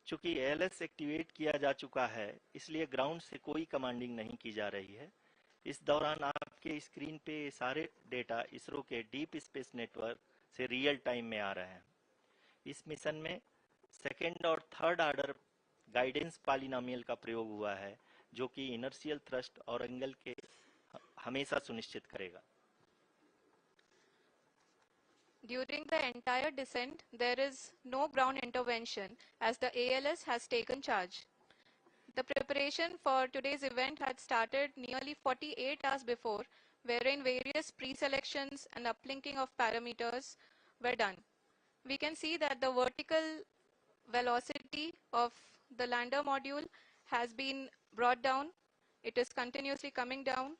चूंकि LS activate किया जा चुका है, इसलिए ground से कोई commanding नहीं की जा रही है। इस दौरान आपके स्क्रीन पे सारे डेटा इसरो के डीप स्पेस नेटवर्क से रियल टाइम में आ रहे हैं। इस मिशन में सेकेंड और थर्ड ऑर्डर गाइडेंस पॉलिनोमियल का प्रयोग हुआ है, जो कि इनर्शियल थ्रस्ट और एंगल के हमेशा सुनिश्चित करेगा। During the entire descent, there is no ground intervention as the ALS has taken charge. The preparation for today's event had started nearly 48 hours before, wherein various pre-selections and uplinking of parameters were done. We can see that the vertical velocity of the lander module has been brought down. It is continuously coming down.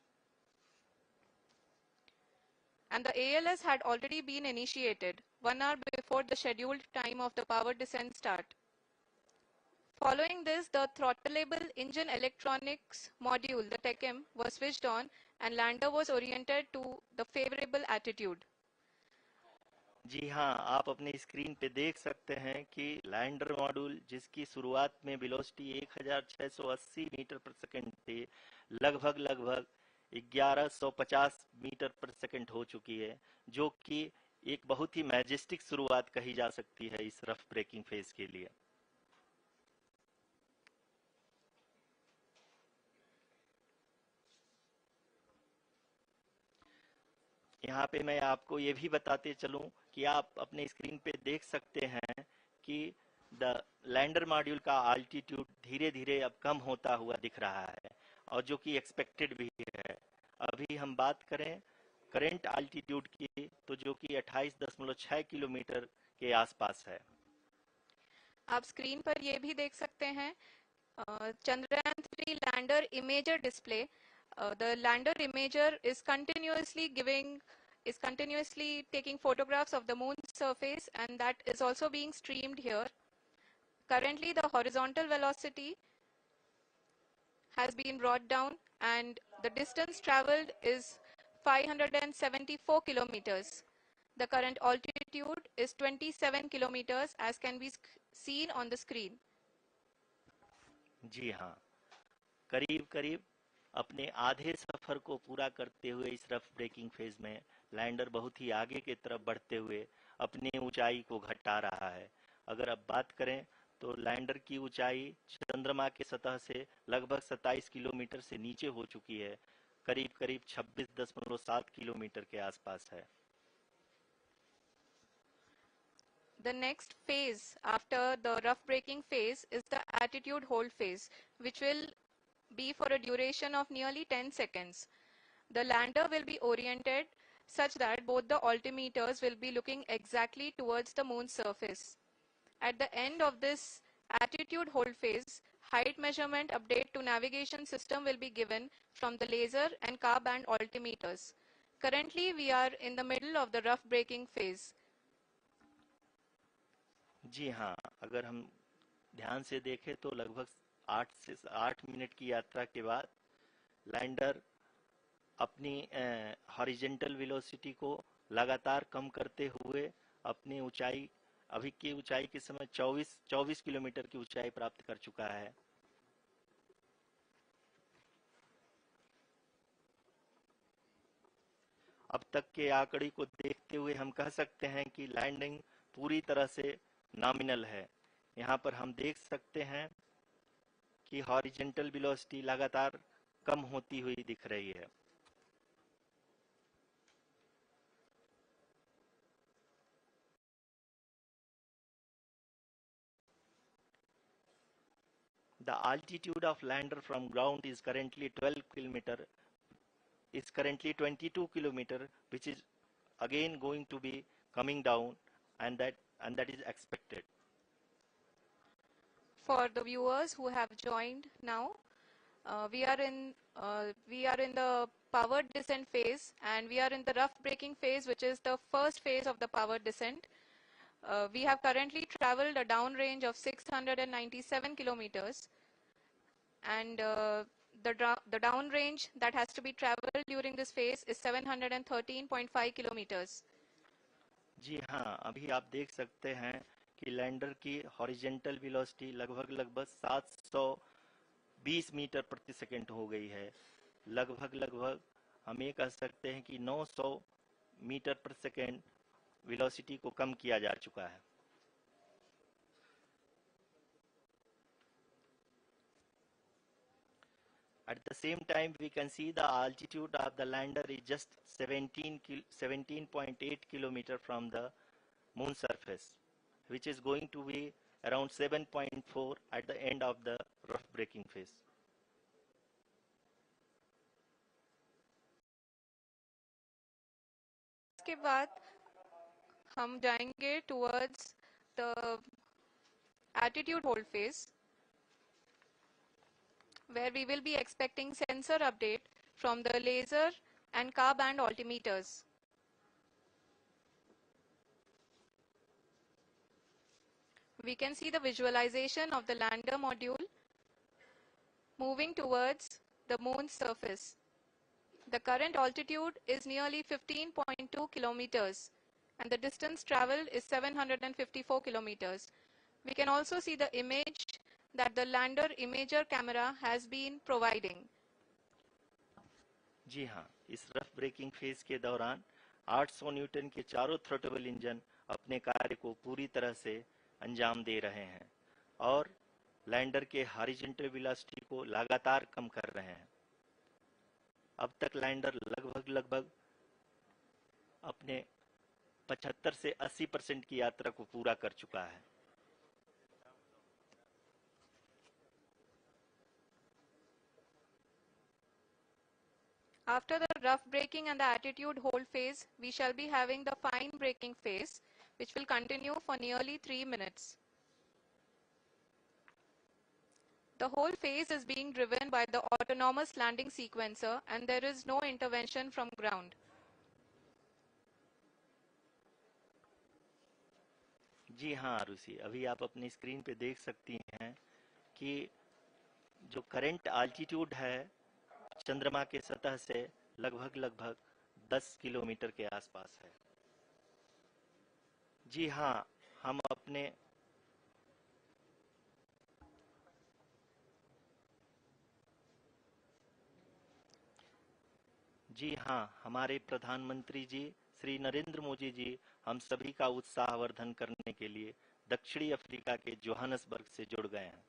And the ALS had already been initiated 1 hour before the scheduled time of the power descent start. Following this, the throttleable engine electronics module, the TECM, was switched on and lander was oriented to the favorable attitude. जी हाँ, आप अपने screen पे देख सकते हैं कि lander module, जिसकी शुरुआत में वेलोसिटी 1680 मीटर पर सेकंड थी, लगभग 1150 मीटर पर सेकंड हो चुकी है, जो कि एक बहुत ही मैजेस्टिक शुरुआत कही जा सकती है इस रफ ब्रेकिंग फेज के लिए। यहाँ पे मैं आपको ये भी बताते चलूं कि आप अपने स्क्रीन पे देख सकते हैं कि द लैंडर मॉड्यूल का अल्टीट्यूड धीरे धीरे अब कम होता हुआ दिख रहा है, और जो कि एक्सपेक्टेड भी है। अभी हम बात करें करंट अल्टीट्यूड की, तो जो कि 28.6 किलोमीटर के आसपास है। आप स्क्रीन पर ये भी देख सकते हैं Chandrayaan 3 lander imager display. The lander imager is continuously taking photographs of the moon's surface, and that is also being streamed here. Currently, the horizontal velocity has been brought down and the distance traveled is 574 kilometers. The current altitude is 27 kilometers as can be seen on the screen. जी हाँ, करीब अपने आधे सफर को पूरा करते हुए इस rough breaking phase में लैंडर बहुत ही आगे की तरफ बढ़ते हुए अपनी ऊंचाई को घटा रहा है। अगर अब बात करें तो लैंडर की ऊंचाई चंद्रमा के सतह से लगभग 27 किलोमीटर से नीचे हो चुकी है, करीब 26.7 किलोमीटर के आसपास है। The next phase after the rough braking phase is the attitude hold phase, which will be for a duration of nearly 10 seconds. The lander will be oriented such that both the altimeters will be looking exactly towards the moon's surface. At the end of this attitude hold phase, height measurement update to navigation system will be given from the laser and car band altimeters. Currently, we are in the middle of the rough braking phase. जी हाँ, अगर हम ध्यान से देखें तो लगभग 8 minute की यात्रा के बाद लैंडर अपनी हॉरिजेंटल वेलोसिटी को लगातार कम करते हुए अपनी ऊंचाई, अभी की ऊंचाई के समय 24 किलोमीटर की ऊंचाई प्राप्त कर चुका है। अब तक के आंकड़े को देखते हुए हम कह सकते हैं कि लैंडिंग पूरी तरह से नॉमिनल है। यहाँ पर हम देख सकते हैं कि हॉरिजेंटल वेलोसिटी लगातार कम होती हुई दिख रही है। The altitude of lander from ground is currently 22 kilometer, which is again going to be coming down, and that is expected. For the viewers who have joined now, we are in the powered descent phase, and we are in the rough braking phase, which is the first phase of the powered descent. We have currently traveled a downrange of 697 kilometers, and the downrange that has to be traveled during this phase is 713.5 kilometers. जी हाँ, अभी आप देख सकते हैं कि lander की horizontal velocity लगभग 720 metre प्रति सेकंड हो गई है। लगभग हम ये कह सकते हैं कि 900 मीटर प्रति सेकंड वेलोसिटी को कम किया जा चुका है। At the same time, we can see the altitude of the lander is just 17.8 kilometer from the moon surface, which is going to be around 7.4 at the end of the rough braking phase. इसके बाद हम जाएंगे towards the attitude hold phase, where we will be expecting sensor update from the laser and car band altimeters. We can see the visualization of the lander module moving towards the moon's surface. The current altitude is nearly 15.2 kilometers, and the distance traveled is 754 kilometers. We can also see the image that the lander imager camera has been providing. जी हाँ, इस rough breaking phase के दौरान 800 Newton के चारों throttle engine अपने कार्य को पूरी तरह से अंजाम दे रहे हैं और लैंडर के हॉरिजॉन्टल वेलोसिटी को लगातार कम कर रहे हैं। अब तक लैंडर लगभग अपने 75 से 80% की यात्रा को पूरा कर चुका है। After the rough braking and the attitude hold phase, we shall be having the fine braking phase, which will continue for nearly 3 minutes. The whole phase is being driven by the autonomous landing sequencer, and there is no intervention from ground. जी हाँ आरुषि, अभी आप अपनी screen पे देख सकती हैं कि जो करंट आल्टीट्यूड है चंद्रमा के सतह से लगभग 10 किलोमीटर के आसपास है। जी हाँ, हम अपने जी हाँ, हमारे प्रधानमंत्री जी श्री नरेंद्र मोदी जी हम सभी का उत्साहवर्धन करने के लिए दक्षिणी अफ्रीका के जोहानसबर्ग से जुड़ गए हैं।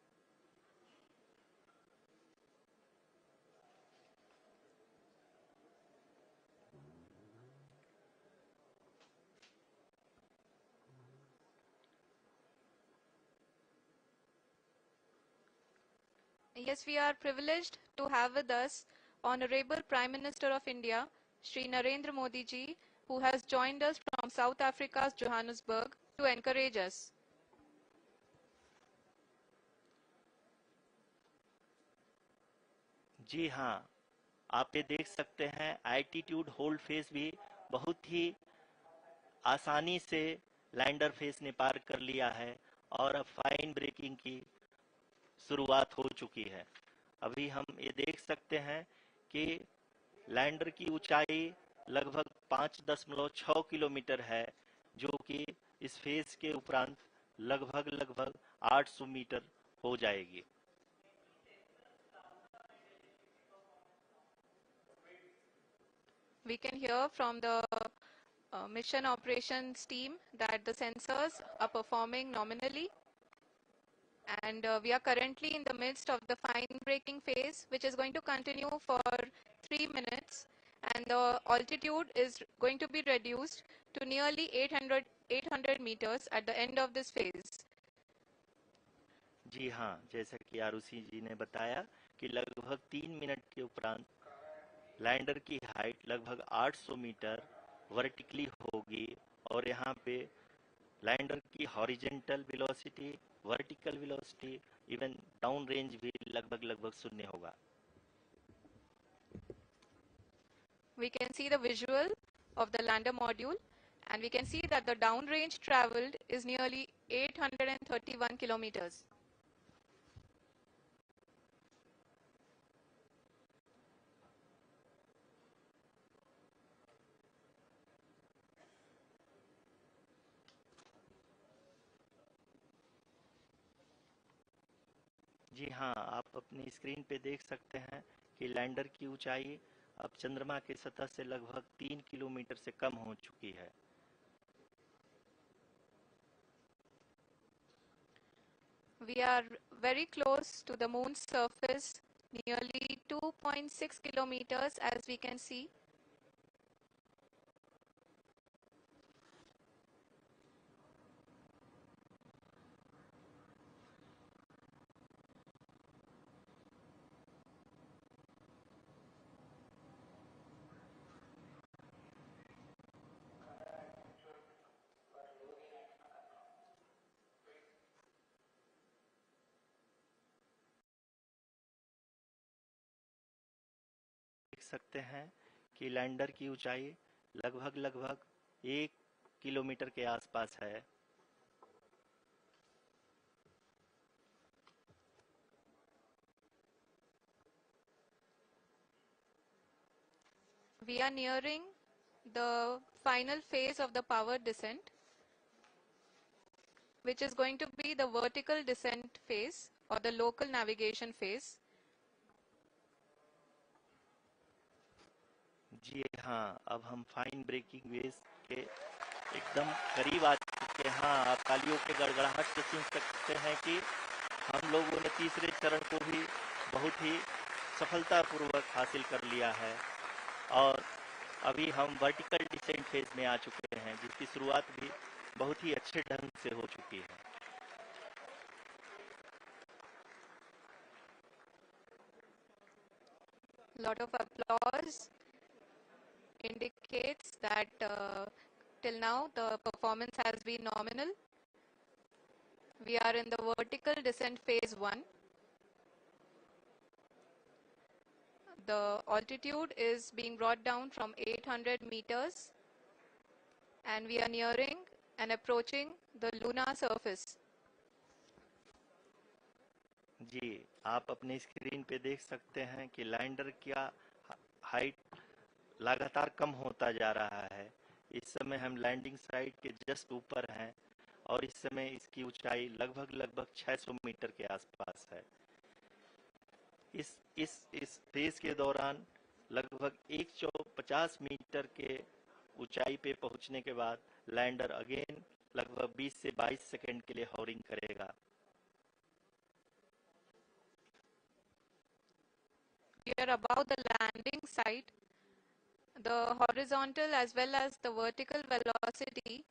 Yes, we are privileged to have with us Honorable Prime Minister of India, Shri Narendra Modi ji, who has joined us from South Africa's Johannesburg to encourage us. जी हाँ, आप ये देख सकते हैं एल्टीट्यूड होल्ड फेज भी बहुत ही आसानी से लैंडर फेज ने पार कर लिया है और अब फाइन ब्रेकिंग की शुरुआत हो चुकी है। अभी हम ये देख सकते हैं कि लैंडर की ऊंचाई लगभग 5.6 किलोमीटर है, जो कि इस फेज के उपरांत लगभग 800 मीटर हो जाएगी। We can hear from the mission operations team that the sensors are performing nominally, and we are currently in the midst of the fine braking phase, which is going to continue for 3 minutes, and the altitude is going to be reduced to nearly 800 meters at the end of this phase. जी हाँ, जैसा कि आरुषि जी ने बताया कि लगभग 3 minute के उपरांत lander की हाइट लगभग 800 मीटर वर्टिकली होगी और यहाँ पे लैंडर की horizontal velocity, vertical velocity, even down range भी लगभग शून्य होगा। We can see the visual of the lander module, and we can see that the downrange traveled is nearly 831 kilometers. जी हाँ, आप अपनी स्क्रीन पे देख सकते हैं कि लैंडर की ऊंचाई अब चंद्रमा की सतह से लगभग 3 किलोमीटर से कम हो चुकी है। We are very close to the moon's surface, nearly 2.6 kilometers as we can see. देख सकते हैं कि लैंडर की ऊंचाई लगभग 1 किलोमीटर के आसपास है। We are nearing the final phase of the power descent, which is going to be the vertical descent phase or the local navigation phase. जी हाँ, अब हम फाइन ब्रेकिंग वेव के एकदम करीब आ चुके हैं। हाँ, आप तालियों के गड़गड़ाहट से सुन सकते हैं कि हम लोगों ने तीसरे चरण को भी बहुत ही सफलतापूर्वक हासिल कर लिया है और अभी हम वर्टिकल डिसेंट फेज में आ चुके हैं, जिसकी शुरुआत भी बहुत ही अच्छे ढंग से हो चुकी है। Lot of applause indicates that till now the performance has been nominal. We are in the vertical descent phase 1. The altitude is being brought down from 800 meters, and we are nearing and approaching the lunar surface. जी, आप अपने screen पे देख सकते हैं कि lander का height लगातार कम होता जा रहा है। इस समय हम लैंडिंग साइट के जस्ट ऊपर हैं और इस समय इसकी ऊंचाई लगभग 600 मीटर के आसपास है। इस फेज के दौरान लगभग 150 मीटर के ऊंचाई पे पहुंचने के बाद लैंडर अगेन लगभग 20 से 22 सेकंड के लिए हॉरिंग करेगा। We are above the landing site. The horizontal as well as the vertical velocity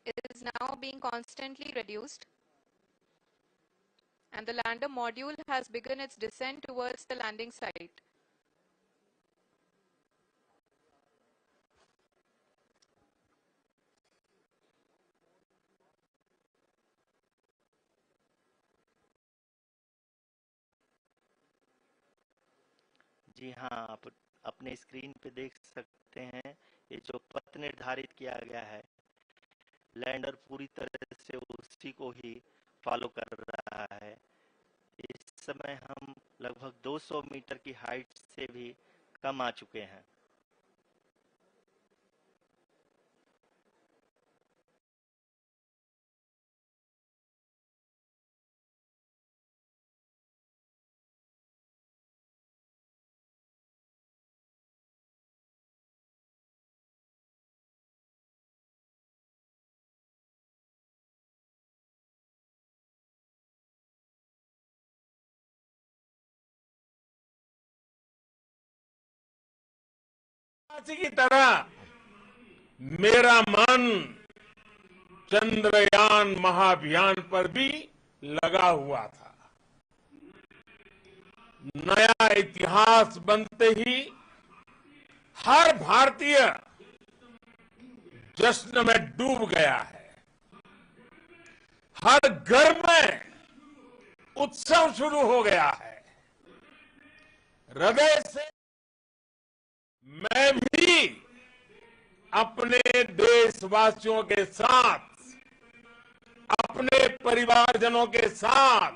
is now being constantly reduced, and the lander module has begun its descent towards the landing site. जी हाँ, आप अपने screen पे देख सकते हैं ये जो पथ निर्धारित किया गया है, लैंडर पूरी तरह से उसी को ही फॉलो कर रहा है। इस समय हम लगभग 200 मीटर की हाइट से भी कम आ चुके हैं। की तरह मेरा मन चंद्रयान महाअभियान पर भी लगा हुआ था। नया इतिहास बनते ही हर भारतीय जश्न में डूब गया है। हर घर में उत्सव शुरू हो गया है। हृदय से मैं भी अपने देशवासियों के साथ, अपने परिवारजनों के साथ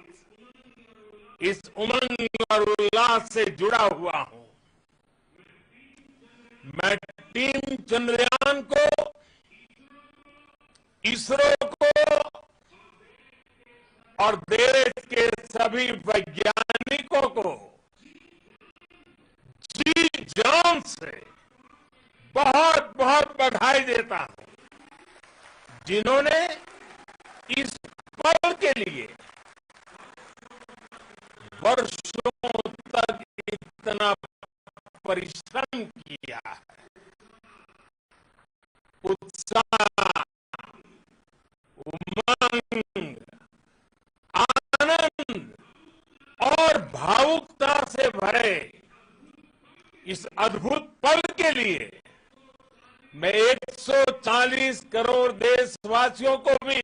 इस उमंग और उल्लास से जुड़ा हुआ हूं। मैं टीम चंद्रयान को, इसरो को और देश के सभी वैज्ञानिकों को जी जान से बहुत बहुत बधाई देता हूं, जिन्होंने इस पल के लिए वर्षों तक इतना परिश्रम किया है। उत्साह, उमंग, आनंद और भावुकता से भरे इस अद्भुत पल के लिए मैं 140 करोड़ देशवासियों को भी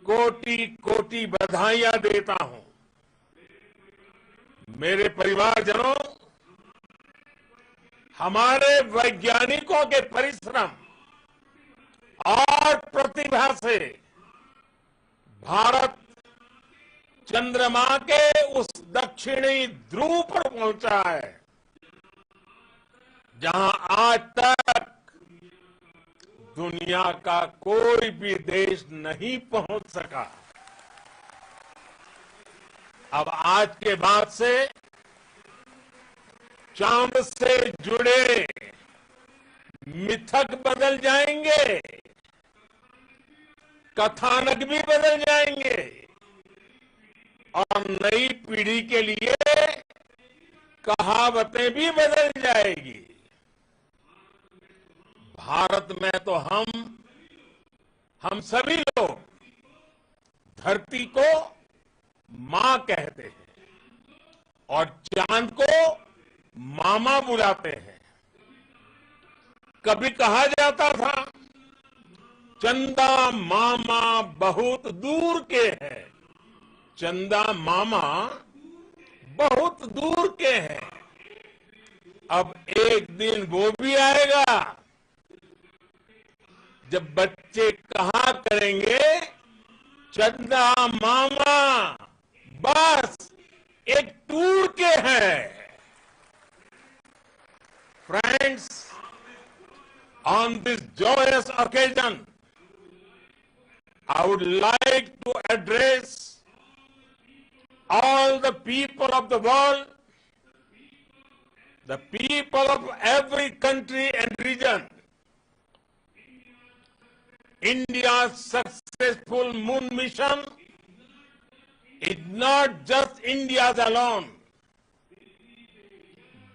कोटि कोटि बधाइयां देता हूं। मेरे परिवारजनों, हमारे वैज्ञानिकों के परिश्रम और प्रतिभा से भारत चंद्रमा के उस दक्षिणी ध्रुव पर पहुंचा है, जहां आज तक दुनिया का कोई भी देश नहीं पहुंच सका। अब आज के बाद से चांद से जुड़े मिथक बदल जाएंगे, कथानक भी बदल जाएंगे और नई पीढ़ी के लिए कहावतें भी बदल जाएगी। भारत में तो हम सभी लोग धरती को मां कहते हैं और चांद को मामा बुलाते हैं। कभी कहा जाता था, चंदा मामा बहुत दूर के हैं। चंदा मामा बहुत दूर के हैं। अब एक दिन वो भी आएगा जब बच्चे कहा करेंगे, चंदा मामा बस एक टूर के हैं। Friends, on this joyous occasion, I would like to address all the people of the world, the people of every country and region. India's successful moon mission is not just India's alone.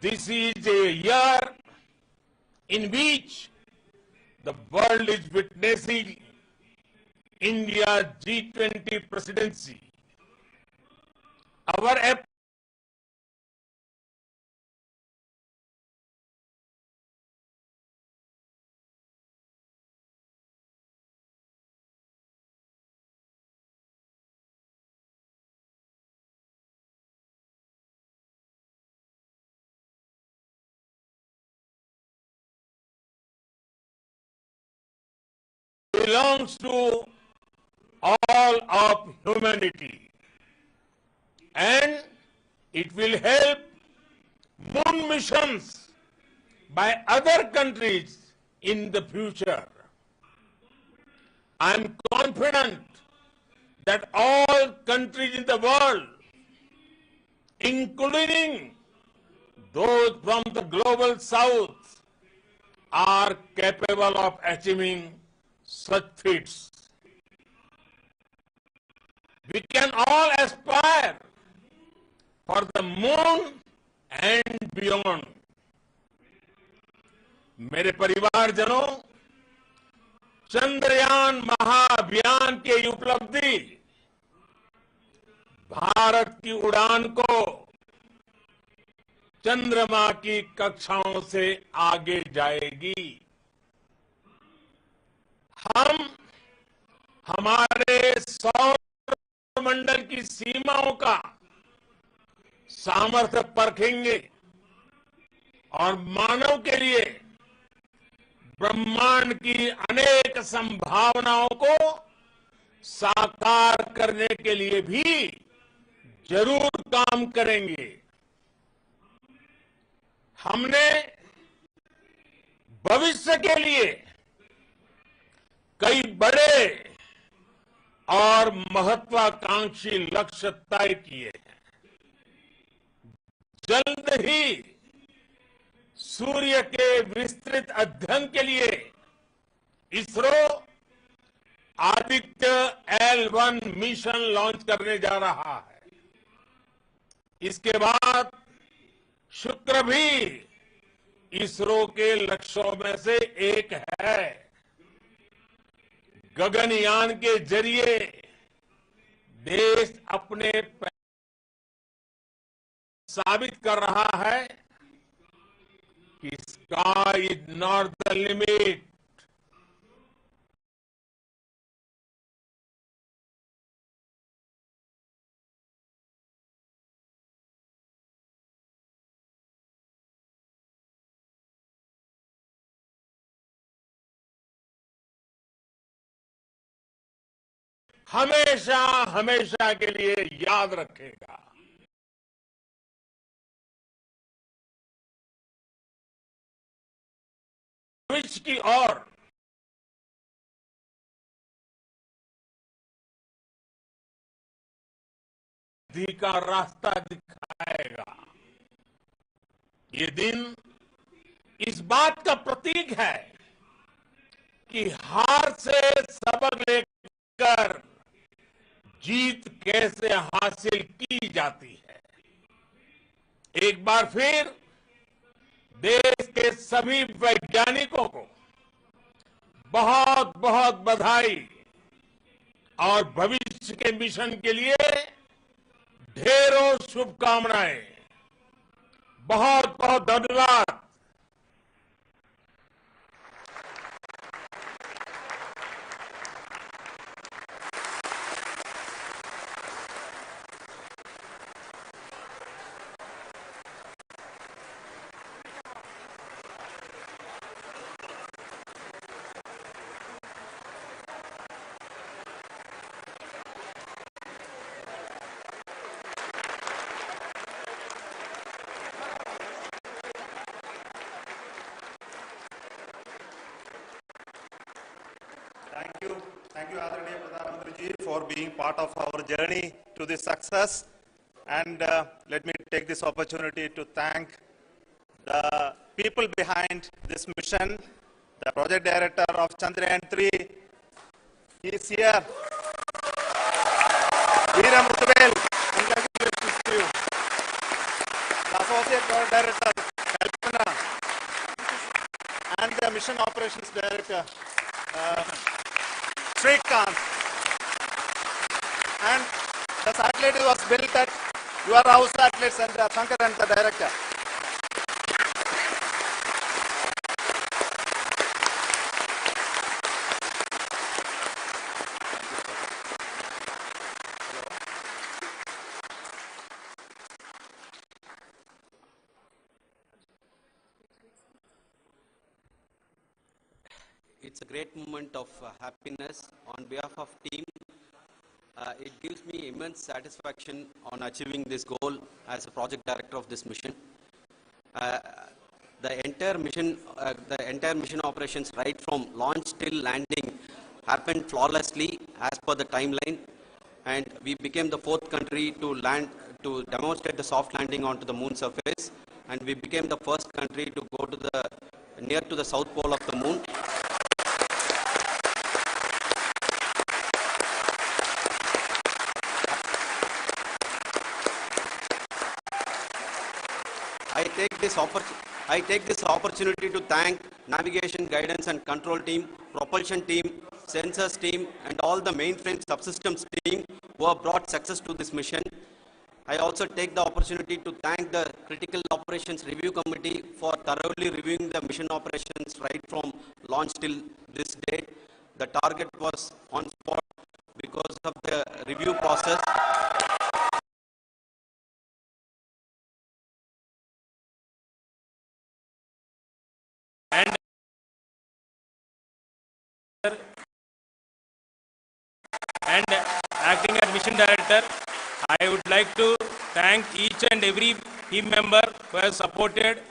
This is a year in which the world is witnessing India's G20 presidency. Our belongs to all of humanity, and it will help moon missions by other countries in the future. I am confident that all countries in the world, including those from the global south, are capable of achieving such feats. We can all aspire for the moon and beyond. मेरे परिवारजनों, चंद्रयान महाअभियान की ये उपलब्धि भारत की उड़ान को चंद्रमा की कक्षाओं से आगे जाएगी। हम हमारे सौर मंडल की सीमाओं का सामर्थ्य परखेंगे और मानव के लिए ब्रह्मांड की अनेक संभावनाओं को साकार करने के लिए भी जरूर काम करेंगे। हमने भविष्य के लिए कई बड़े और महत्वाकांक्षी लक्ष्य तय किए हैं। जल्द ही सूर्य के विस्तृत अध्ययन के लिए ISRO Aditya L1 mission launch करने जा रहा है। इसके बाद शुक्र भी इसरो के लक्ष्यों में से एक है। गगनयान के जरिए देश अपने साबित कर रहा है कि sky is not the limit. हमेशा हमेशा के लिए याद रखेगा। भविष्य की ओर का रास्ता दिखाएगा। ये दिन इस बात का प्रतीक है कि हार से सबक लेकर जीत कैसे हासिल की जाती है। एक बार फिर देश के सभी वैज्ञानिकों को बहुत बहुत बधाई और भविष्य के मिशन के लिए ढेरों शुभकामनाएं। बहुत बहुत धन्यवाद। Thank you, Adharaniya Pradhan Mantriji, for being part of our journey to this success. And let me take this opportunity to thank the people behind this mission, the project director of Chandrayaan-3. He is here. Veera Murtubel, congratulations to you. The associate project director, Kalpana, and the mission operations director, Shrikant. And the satellite was built at your house satellite center, Sankaran, the director. it's a great moment of happiness on behalf of team. It gives me immense satisfaction on achieving this goal as a project director of this mission. The entire mission operations, right from launch till landing, happened flawlessly as per the timeline, and we became the 4th country to demonstrate the soft landing onto the moon surface, and we became the first country to go to near to the south pole of the moon. I take this opportunity to thank navigation, guidance and control team, propulsion team, sensors team, and all the mainframe subsystems team who have brought success to this mission. I also take the opportunity to thank the Critical Operations Review Committee for thoroughly reviewing the mission operations right from launch till this date. The target was on spot because of the review process. And acting as mission director, I would like to thank each and every team member who has supported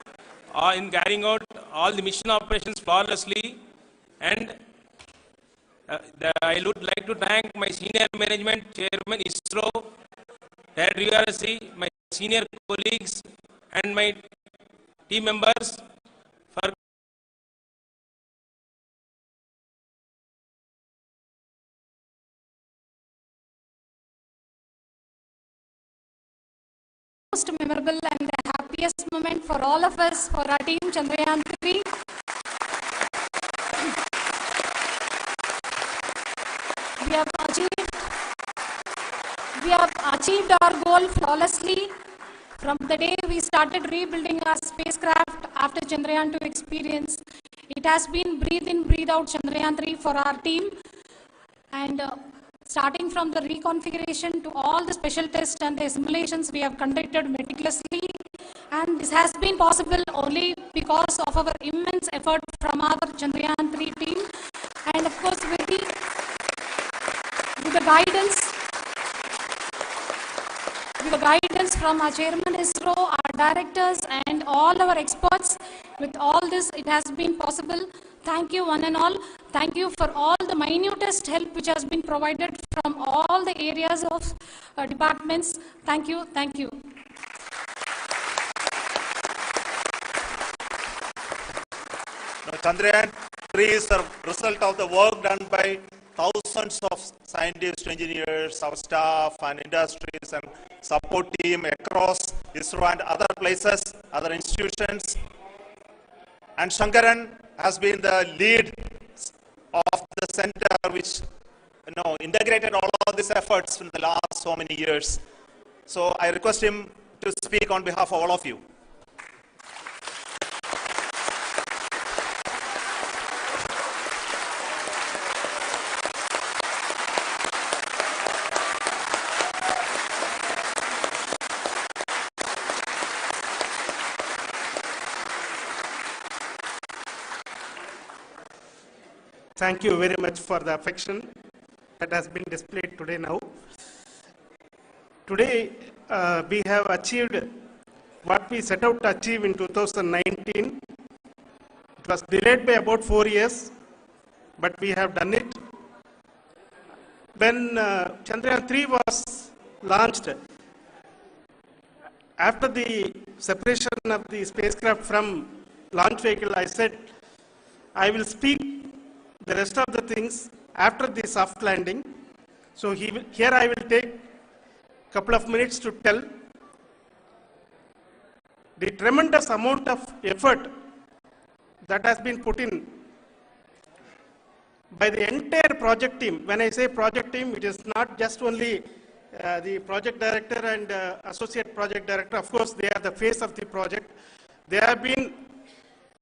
in carrying out all the mission operations flawlessly. And I would like to thank my senior management, Chairman ISRO, Head URSC, my senior colleagues and my team members for most memorable and the happiest moment for all of us, for our team Chandrayaan-3. We have achieved our goal flawlessly from the day we started rebuilding our spacecraft after Chandrayaan-2 experience. It has been breathe in, breathe out Chandrayaan-3 for our team, and starting from the reconfiguration to all the special tests and the simulations we have conducted meticulously, and this has been possible only because of our immense effort from our Chandrayaan-3 team, and of course with the guidance from our Chairman ISRO, our directors and all our experts. With all this, it has been possible. Thank you one and all. Thank you for all the minutest help which has been provided from all the areas of departments. Thank you. Thank you. Chandrayaan-3 is a result of the work done by thousands of scientists, engineers, our staff and industries and support team across ISRO and other places, other institutions. And Shankaran has been the lead of the center which integrated all of these efforts in the last so many years. So I request him to speak on behalf of all of you. Thank you very much for the affection that has been displayed today now. Today, we have achieved what we set out to achieve in 2019. It was delayed by about 4 years, but we have done it. When Chandrayaan-3 was launched, after the separation of the spacecraft from launch vehicle, I said, I will speak the rest of the things after the soft landing. So here I will take a couple of minutes to tell the tremendous amount of effort that has been put in by the entire project team. When I say project team, it is not just only the project director and associate project director. Of course, they are the face of the project. They have been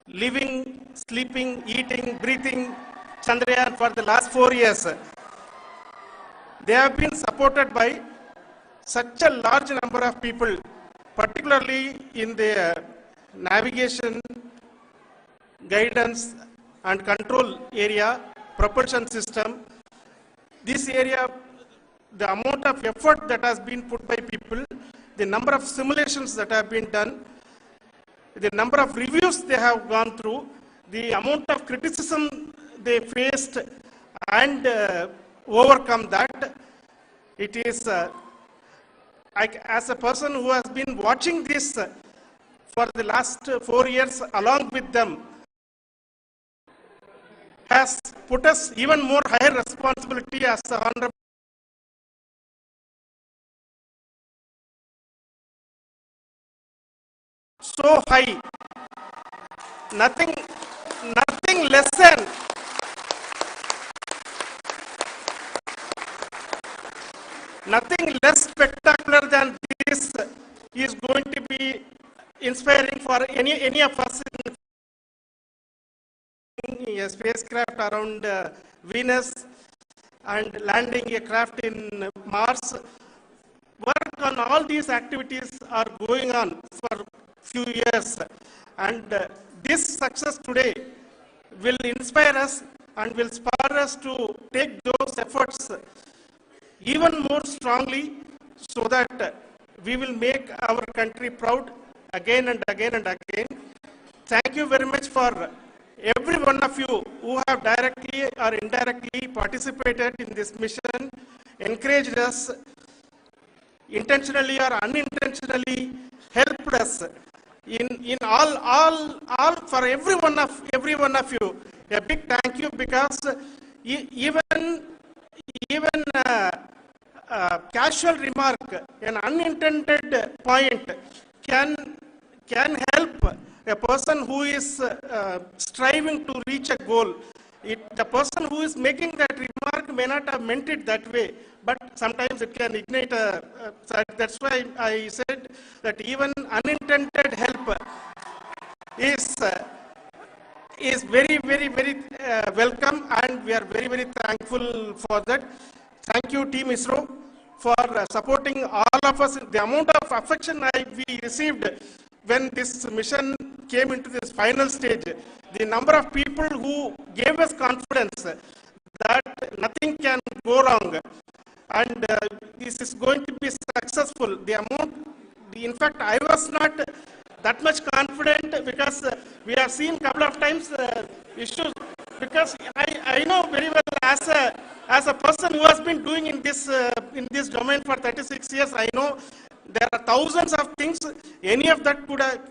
living, sleeping, eating, breathing Chandrayaan for the last 4 years. They have been supported by such a large number of people, particularly in the navigation, guidance, and control area, propulsion system. This area, the amount of effort that has been put by people, the number of simulations that have been done, the number of reviews they have gone through, the amount of criticism they faced and overcome that. It is, as a person who has been watching this for the last 4 years along with them, has put us even more higher responsibility as the Honorable so high, nothing less than nothing less spectacular than this is going to be inspiring for any of us in a spacecraft around Venus and landing a craft in Mars. Work on all these activities are going on for few years, and this success today will inspire us and will spur us to take those efforts even more strongly so that we will make our country proud again and again and again. Thank you very much for every one of you who have directly or indirectly participated in this mission, encouraged us, intentionally or unintentionally helped us in all for every one of you. A big thank you, because even casual remark, an unintended point can help a person who is striving to reach a goal. The person who is making that remark may not have meant it that way, but sometimes it can ignite that's why I said that even unintended help is very, very, very welcome, and we are very, very thankful for that. Thank you, Team ISRO, for supporting all of us. The amount of affection we received when this mission came into this final stage, the number of people who gave us confidence that nothing can go wrong, and this is going to be successful. In fact, I was not that much confident, because we have seen a couple of times issues, because I know very well as a person who has been doing in this domain for 36 years, I know there are thousands of things. Any of that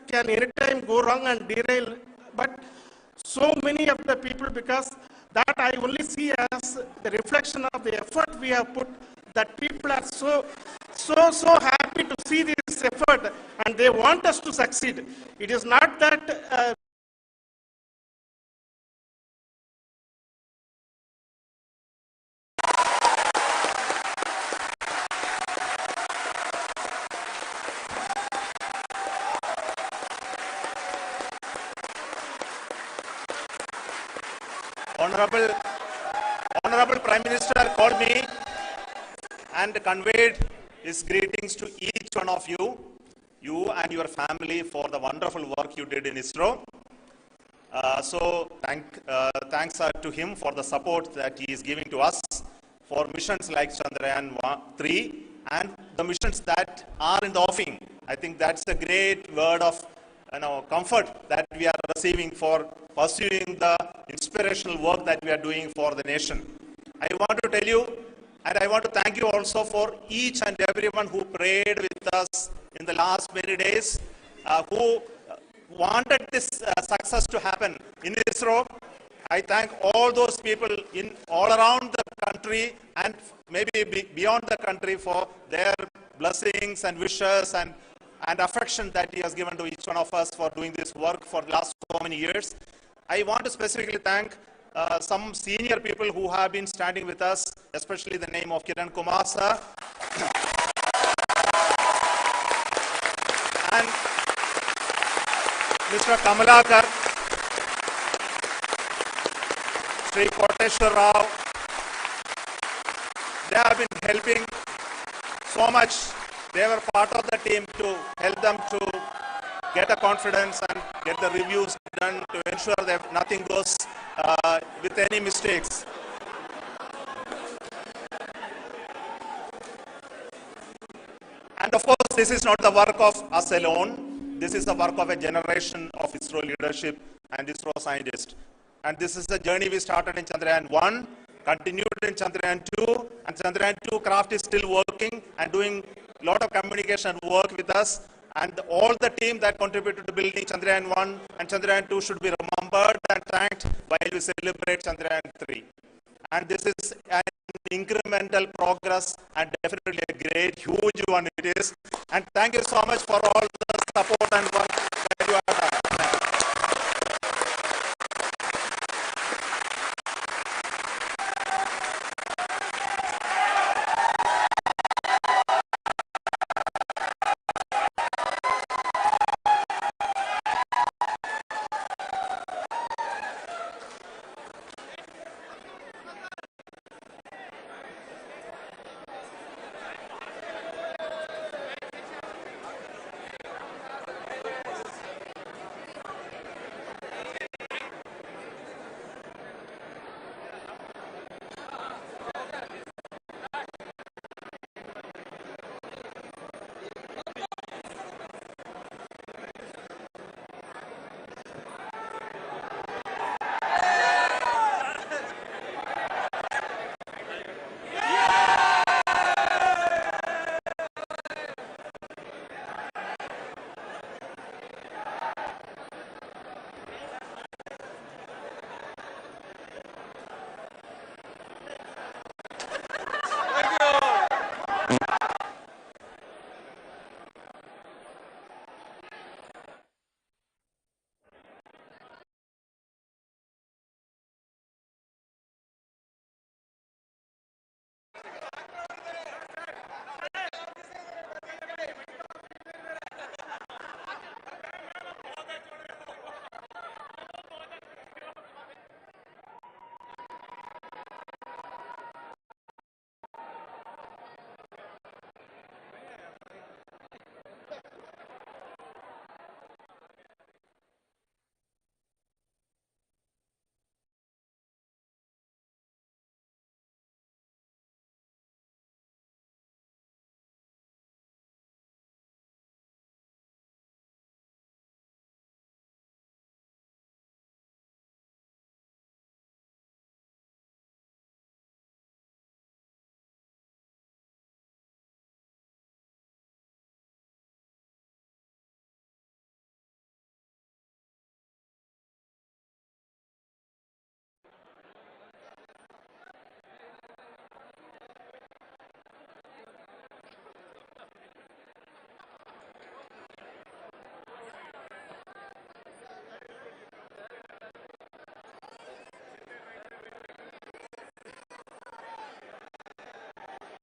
can anytime go wrong and derail. But so many of the people, because that I only see as the reflection of the effort we have put, that people are so happy to see this effort, and they want us to succeed. It is not that Honorable Prime Minister called me and conveyed his greetings to each one of you and your family, for the wonderful work you did in ISRO. Thanks to him for the support that he is giving to us for missions like Chandrayaan-3 and the missions that are in the offing. I think that's a great word of comfort that we are receiving for pursuing the inspirational work that we are doing for the nation. I want to tell you, and I want to thank you also for each and everyone who prayed with us in the last many days, who wanted this success to happen in ISRO. I thank all those people all around the country and maybe beyond the country for their blessings and wishes and affection that he has given to each one of us for doing this work for the last so many years. I want to specifically thank some senior people who have been standing with us, especially the name of Kiran Kumar sir and Mr. Kamalakar, Sri Koteshwar Rao. They have been helping so much. They were part of the team to help them to get the confidence and get the reviews done to ensure that nothing goes with any mistakes. And of course, this is not the work of us alone. This is the work of a generation of ISRO leadership and ISRO scientists. And this is the journey we started in Chandrayaan-1, continued in Chandrayaan-2, and Chandrayaan-2 craft is still working and doing a lot of communication work with us. And all the team that contributed to building Chandrayaan-1 and Chandrayaan-2 should be remembered and thanked while we celebrate Chandrayaan-3. And this is an incremental progress and definitely a great, huge one it is. And thank you so much for all the support and work